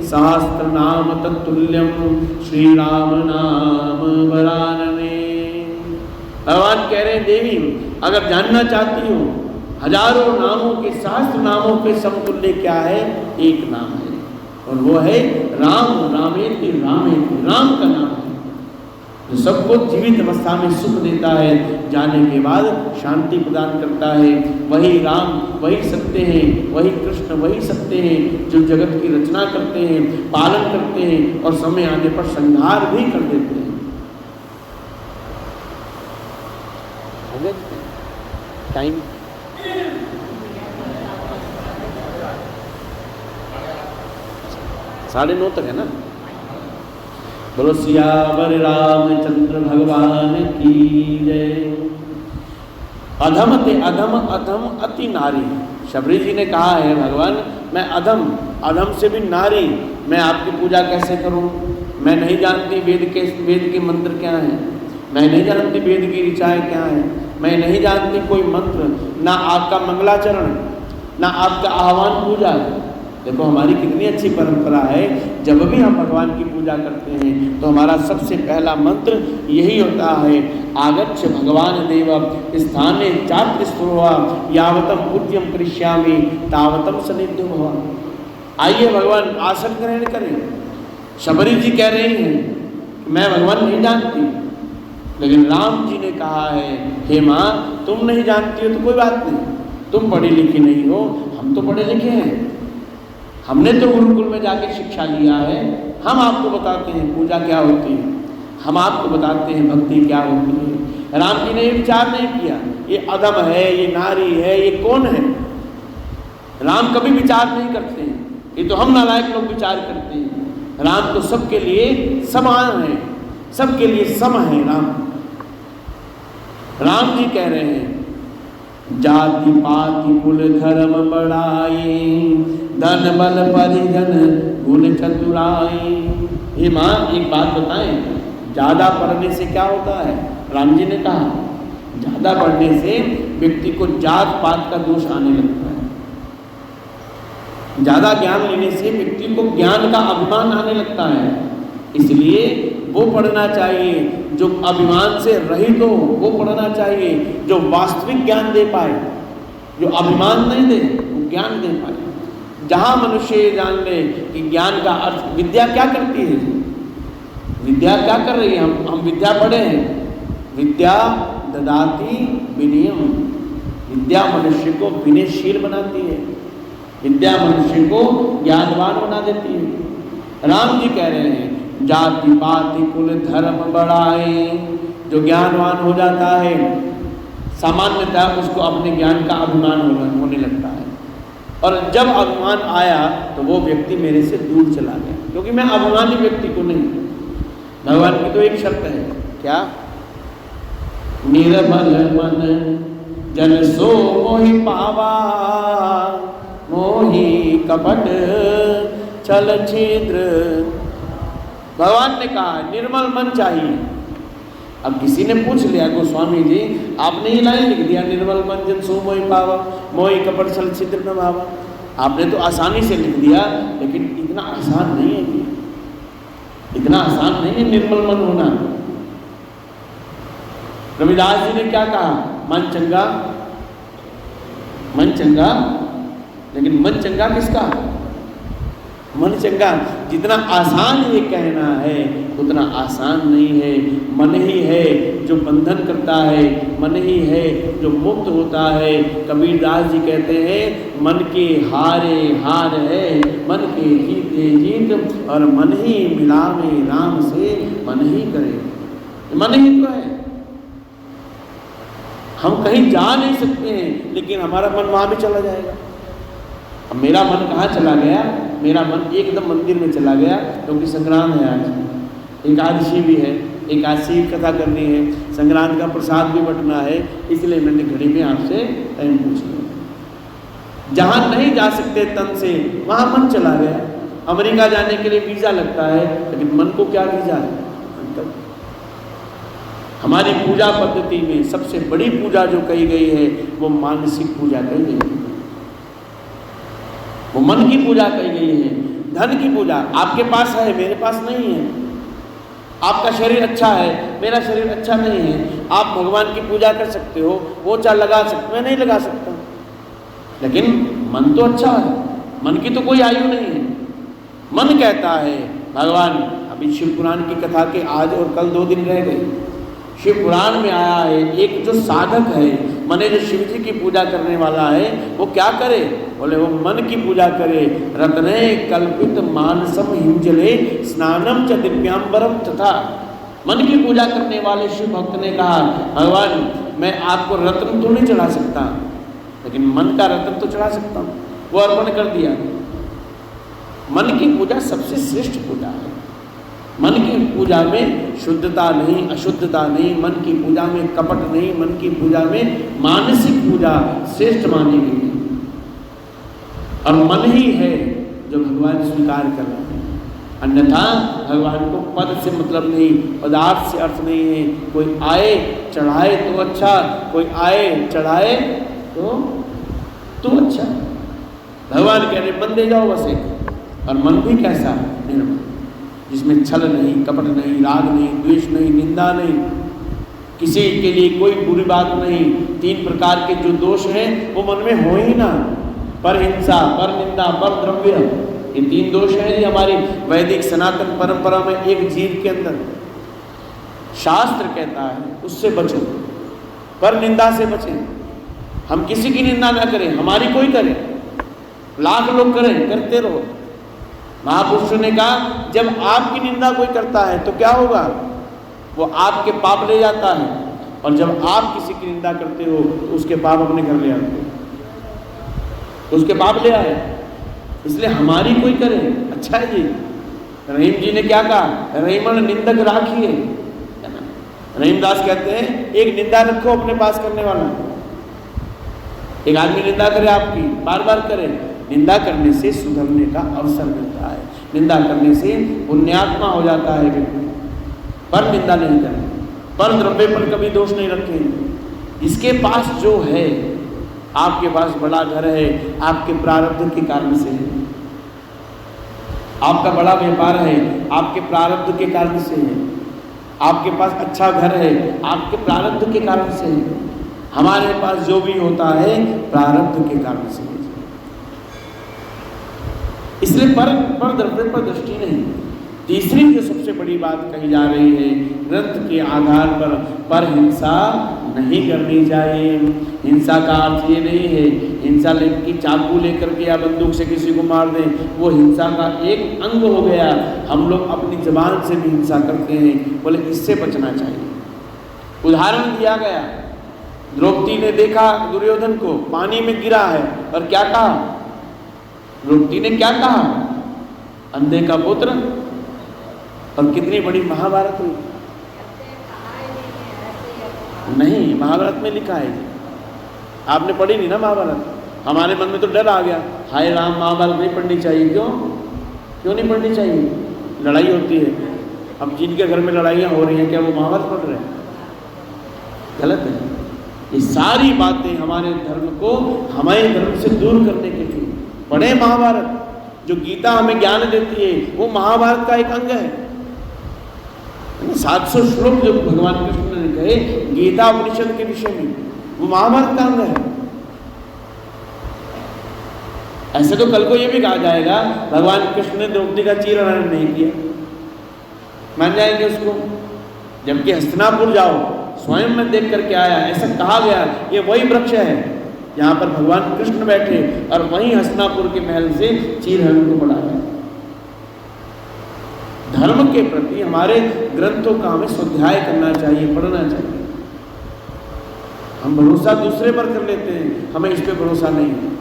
सहस्त्र नाम तत्तुल्यम श्री राम नाम वरानने। भगवान कह रहे हैं देवी अगर जानना चाहती हो हजारों नामों के सहस्त्र नामों के समतुल्य क्या है, एक नाम है और वो है राम। रामेति रामेति, राम का नाम है जो सबको जीवित अवस्था में सुख देता है, जाने के बाद शांति प्रदान करता है। वही राम, वही सत्य हैं, वही कृष्ण, वही सत्य हैं जो जगत की रचना करते हैं, पालन करते हैं और समय आने पर संहार भी कर देते हैं। टाइम 9:30 तक है ना। बोलो सियावर रामचंद्र भगवान की जय। अधम ते अधम, अधम अति नारी। शबरी जी ने कहा है भगवान मैं अधम, अधम से भी नारी, मैं आपकी पूजा कैसे करूं? मैं नहीं जानती वेद के मंत्र क्या हैं, मैं नहीं जानती वेद की ऋचाएँ क्या हैं, मैं नहीं जानती कोई मंत्र, ना आपका मंगलाचरण, ना आपका आह्वान पूजा। देखो हमारी कितनी अच्छी परंपरा है, जब भी हम भगवान की पूजा करते हैं तो हमारा सबसे पहला मंत्र यही होता है आगच्छ भगवान देव स्थाने चात्र स्पृहा यावतम पूज्यम करिष्यामि तावतम सनिध्यो भव। आइए भगवान आसन ग्रहण करें। शबरी जी कह रही हैं मैं भगवान नहीं जानती, लेकिन राम जी ने कहा है हे माँ तुम नहीं जानती हो तो कोई बात नहीं, तुम पढ़ी लिखी नहीं हो, हम तो पढ़े लिखे हैं, हमने तो गुरुकुल में जाके शिक्षा लिया है, हम आपको बताते हैं पूजा क्या होती है, हम आपको बताते हैं भक्ति क्या होती है। राम जी ने ये विचार नहीं किया ये अधम है, ये नारी है, ये कौन है। राम kभी विचार नहीं करते हैं, ये तो हम नालायक लोग विचार करते हैं। राम तो सबके लिए समान है, सबके लिए सम है राम। राम जी कह रहे हैं जाति पाति कुल धर्म बढ़ाए, धन बल परिजन गुण चतुराई। हे माँ एक बात बताएं, ज़्यादा पढ़ने से क्या होता है? राम जी ने कहा ज़्यादा पढ़ने से व्यक्ति को जात पात का दोष आने लगता है, ज़्यादा ज्ञान लेने से व्यक्ति को ज्ञान का अभिमान आने लगता है। इसलिए वो पढ़ना चाहिए जो अभिमान से रहित हो, वो पढ़ना चाहिए जो वास्तविक ज्ञान दे पाए, जो अभिमान नहीं दे वो ज्ञान दे पाए। जहाँ मनुष्य ये जान ले कि ज्ञान का अर्थ, विद्या क्या करती है, विद्या क्या कर रही है, हम विद्या पढ़े हैं, विद्या ददाति विनयम, विद्या मनुष्य को विनयशील बनाती है, विद्या मनुष्य को ज्ञानवान बना देती है। राम जी कह रहे हैं जाति पाति कुल धर्म बढ़ाए। जो ज्ञानवान हो जाता है सामान्यतः उसको अपने ज्ञान का अभिमान होने लगता है, और जब अभिमान आया तो वो व्यक्ति मेरे से दूर चला गया, क्योंकि मैं अभिमानी व्यक्ति को नहीं। भगवान की तो एक शर्त है, क्या? निर्मल मन जन सो मोहि पावा, मोहि कपट छल छिद्र। भगवान ने कहा निर्मल मन चाहिए। अब किसी ने पूछ लिया गोस्वामी जी आपने ये लाइन लिख दिया निर्मल मन जन सो मोहि पावा, मोहि कपट छल छिद्र न भावा। आपने तो आसानी से लिख दिया, लेकिन इतना आसान नहीं है जी, इतना आसान नहीं है निर्मल मन होना। रविदास जी ने क्या कहा? मन चंगा, मन चंगा, लेकिन मन चंगा किसका? मन चंगा। जितना आसान ये कहना है उतना आसान नहीं है। मन ही है जो बंधन करता है, मन ही है जो मुक्त होता है। कबीरदास जी कहते हैं मन के हारे हार है, मन के जीते जीत, और मन ही मिलावे राम से मन ही करे। मन ही तो है, हम कहीं जा नहीं सकते हैं, लेकिन हमारा मन वहाँ भी चला जाएगा। अब मेरा मन कहाँ चला गया? मेरा मन एकदम मंदिर में चला गया, क्योंकि संक्रांत है, आज एकादशी भी है, एकादशी कथा करनी है, संक्रांत का प्रसाद भी बंटना है, इसलिए मैंने घड़ी में आपसे टाइम पूछ लिया। जहाँ नहीं जा सकते तन से, वहाँ मन चला गया। अमेरिका जाने के लिए वीज़ा लगता है, लेकिन मन को क्या वीज़ा है? हमारी पूजा पद्धति में सबसे बड़ी पूजा जो कही गई है वो मानसिक पूजा कही गई है, वो मन की पूजा कही गई है। धन की पूजा आपके पास है, मेरे पास नहीं है, आपका शरीर अच्छा है, मेरा शरीर अच्छा नहीं है, आप भगवान की पूजा कर सकते हो, वो चार लगा सकते, मैं नहीं लगा सकता। लेकिन मन तो अच्छा है, मन की तो कोई आयु नहीं है। मन कहता है भगवान, अभी शिव पुराण की कथा के आज और कल 2 दिन रह गए। शिव पुराण में आया है एक जो साधक है, माने जो शिव जी की पूजा करने वाला है, वो क्या करे? बोले वो मन की पूजा करे। रत्ने कल्पित मानसम हिंजले स्नानम च दिव्यांबरम तथा। मन की पूजा करने वाले शिव भक्त ने कहा, भगवान मैं आपको रत्न तो नहीं चढ़ा सकता, लेकिन मन का रत्न तो चढ़ा सकता हूँ। वो अर्पण कर दिया। मन की पूजा सबसे श्रेष्ठ पूजा है। मन की पूजा में शुद्धता नहीं, अशुद्धता नहीं, मन की पूजा में कपट नहीं, मन की पूजा में मानसिक पूजा श्रेष्ठ मानी गई है। और मन ही है जो भगवान स्वीकार कर रहा है। अन्यथा भगवान को पद से मतलब नहीं, पदार्थ से अर्थ नहीं है। कोई आए चढ़ाए तो अच्छा, कोई आए चढ़ाए तो अच्छा। भगवान कह रहे मन दे जाओ बस एक। और मन भी कैसा? निर्मल, जिसमें छल नहीं, कपट नहीं, राग नहीं, द्वेष नहीं, निंदा नहीं, किसी के लिए कोई बुरी बात नहीं। 3 प्रकार के जो दोष हैं वो मन में हो ही ना। पर हिंसा, पर निंदा, पर द्रव्य, ये 3 दोष हैं जी हमारी वैदिक सनातन परंपरा में। एक जीव के अंदर शास्त्र कहता है उससे बचो, पर निंदा से बचें। हम किसी की निंदा ना करें, हमारी कोई करे, लाख लोग करें, करते रहो। महापुरुषों ने कहा जब आपकी निंदा कोई करता है तो क्या होगा? वो आपके पाप ले जाता है, और जब आप किसी की निंदा करते हो तो उसके पाप अपने घर ले आते हो, उसके पाप ले आए। इसलिए हमारी कोई करे, अच्छा है जी। रहीम जी ने क्या कहा? रहीमन निंदक राखिए। रहीमदास कहते हैं एक निंदा रखो अपने पास करने वाला। एक आदमी निंदा करे आपकी, बार बार करे, निंदा करने से सुधरने का अवसर मिलता है, निंदा करने से पुण्यात्मा हो जाता है व्यक्ति। पर निंदा नहीं करें, पर द्रव्य पर कभी दोष नहीं रखें। इसके पास जो है, आपके पास बड़ा घर है, आपके प्रारब्ध के कारण से है। आपका बड़ा व्यापार है, आपके प्रारब्ध के कारण से है। आपके पास अच्छा घर है, आपके प्रारब्ध के कारण से है। हमारे पास जो भी होता है प्रारब्ध के कारण से है। इसलिए पर द्रव्य पर दृष्टि नहीं। तीसरी जो सबसे बड़ी बात कही जा रही है, ग्रंथ के आधार पर हिंसा नहीं करनी चाहिए। हिंसा का अर्थ ये नहीं है हिंसा कि चाकू लेकर के या बंदूक से किसी को मार दें, वो हिंसा का एक अंग हो गया। हम लोग अपनी जबान से भी हिंसा करते हैं, बोले इससे बचना चाहिए। उदाहरण दिया गया, द्रौपदी ने देखा दुर्योधन को पानी में गिरा है, और क्या कहा? द्रौपदी ने क्या कहा? अंधे का पुत्र। और कितनी बड़ी महाभारत हुई। नहीं, महाभारत में लिखा है। आपने पढ़ी नहीं ना महाभारत? हमारे मन में तो डर आ गया, हाय राम महाभारत नहीं पढ़नी चाहिए। क्यों नहीं पढ़नी चाहिए? लड़ाई होती है। अब जिनके घर में लड़ाइयाँ हो रही हैं, क्या वो महाभारत पढ़ रहे हैं? गलत है। ये सारी बातें हमारे धर्म को हमारे धर्म से दूर करने के लिए पढ़े। महाभारत जो गीता हमें ज्ञान देती है, वो महाभारत का एक अंग है। 700 श्लोक जो भगवान कृष्ण ने कहे गीता उपनिषद के विषय में, वो महाभारत का अंग है। ऐसे तो कल को ये भी कहा जाएगा भगवान कृष्ण ने द्रौपदी का चीरहरण नहीं किया, मान जाएंगे उसको। जबकि हस्तिनापुर जाओ, स्वयं में देख करके आया, ऐसा कहा गया ये वही वृक्ष है जहाँ पर भगवान कृष्ण बैठे, और वहीं हस्तिनापुर के महल से चीरहरण को बढ़ाया। धर्म के प्रति हमारे ग्रंथों का हमें स्वाध्याय करना चाहिए, पढ़ना चाहिए। हम भरोसा दूसरे पर कर लेते हैं, हमें इस पे भरोसा नहीं है।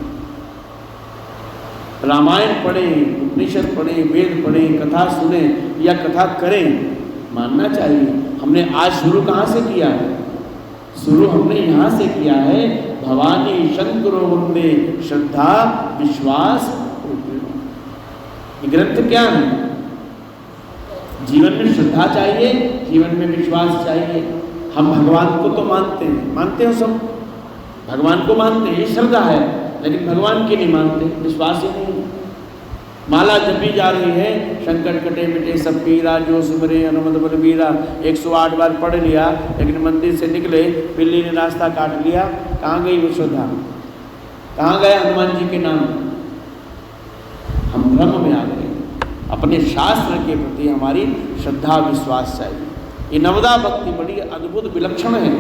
रामायण पढ़ें, उपनिषद पढ़ें, वेद पढ़ें, कथा सुने या कथा करें, मानना चाहिए। हमने आज शुरू कहाँ से किया है? शुरू हमने यहाँ से किया है, भवानी शंकरो वंदे श्रद्धा विश्वास। ग्रंथ क्या है? जीवन में श्रद्धा चाहिए, जीवन में विश्वास चाहिए। हम भगवान को तो मानते हो सब, भगवान को मानते हैं, ये श्रद्धा है, लेकिन भगवान की नहीं मानते, विश्वास ही नहीं। माला जपी जा रही है, संकट कटे मिटे सब पीरा, जो सिमरे हनुमत बलबीरा। 108 बार पढ़ लिया, लेकिन मंदिर से निकले, बिल्ली ने रास्ता काट लिया। कहाँ गई वो श्रद्धा? कहाँ गया हनुमान जी के नाम? हम भ्रम में आ गए। अपने शास्त्र के प्रति हमारी श्रद्धा विश्वास चाहिए। ये नवदा भक्ति बड़ी अद्भुत विलक्षण है।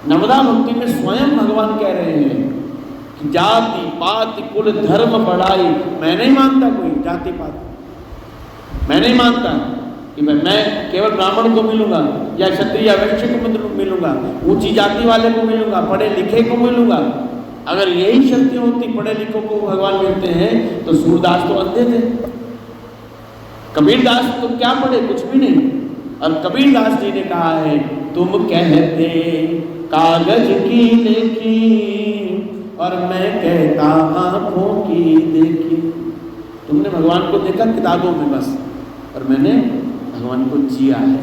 नवदा भक्ति में स्वयं भगवान कह रहे हैं कि जाति पाति कुल धर्म बढ़ाई। मैं नहीं मानता कोई जाति पाति, मैं नहीं मानता कि मैं केवल ब्राह्मण को मिलूंगा या क्षत्रिय या वैश्य को मिलूंगा, ऊंची जाति वाले को मिलूंगा, पढ़े लिखे को मिलूंगा। अगर यही शक्ति होती, पढ़े लिखों को भगवान मिलते हैं, तो सूरदास तो अंधे थे, कबीरदास तो क्या पढ़े, कुछ भी नहीं। और कबीरदास जी ने कहा है, तुम कहते कागज की लेखी और मैं कहता आंखों की देखी। तुमने भगवान को देखा किताबों में बस, और मैंने भगवान को जिया है।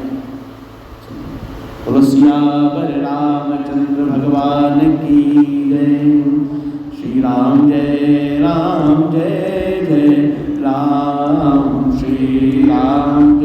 बोलो सियावर रामचंद्र भगवान की जय। श्री राम जय राम जय जय राम, श्री राम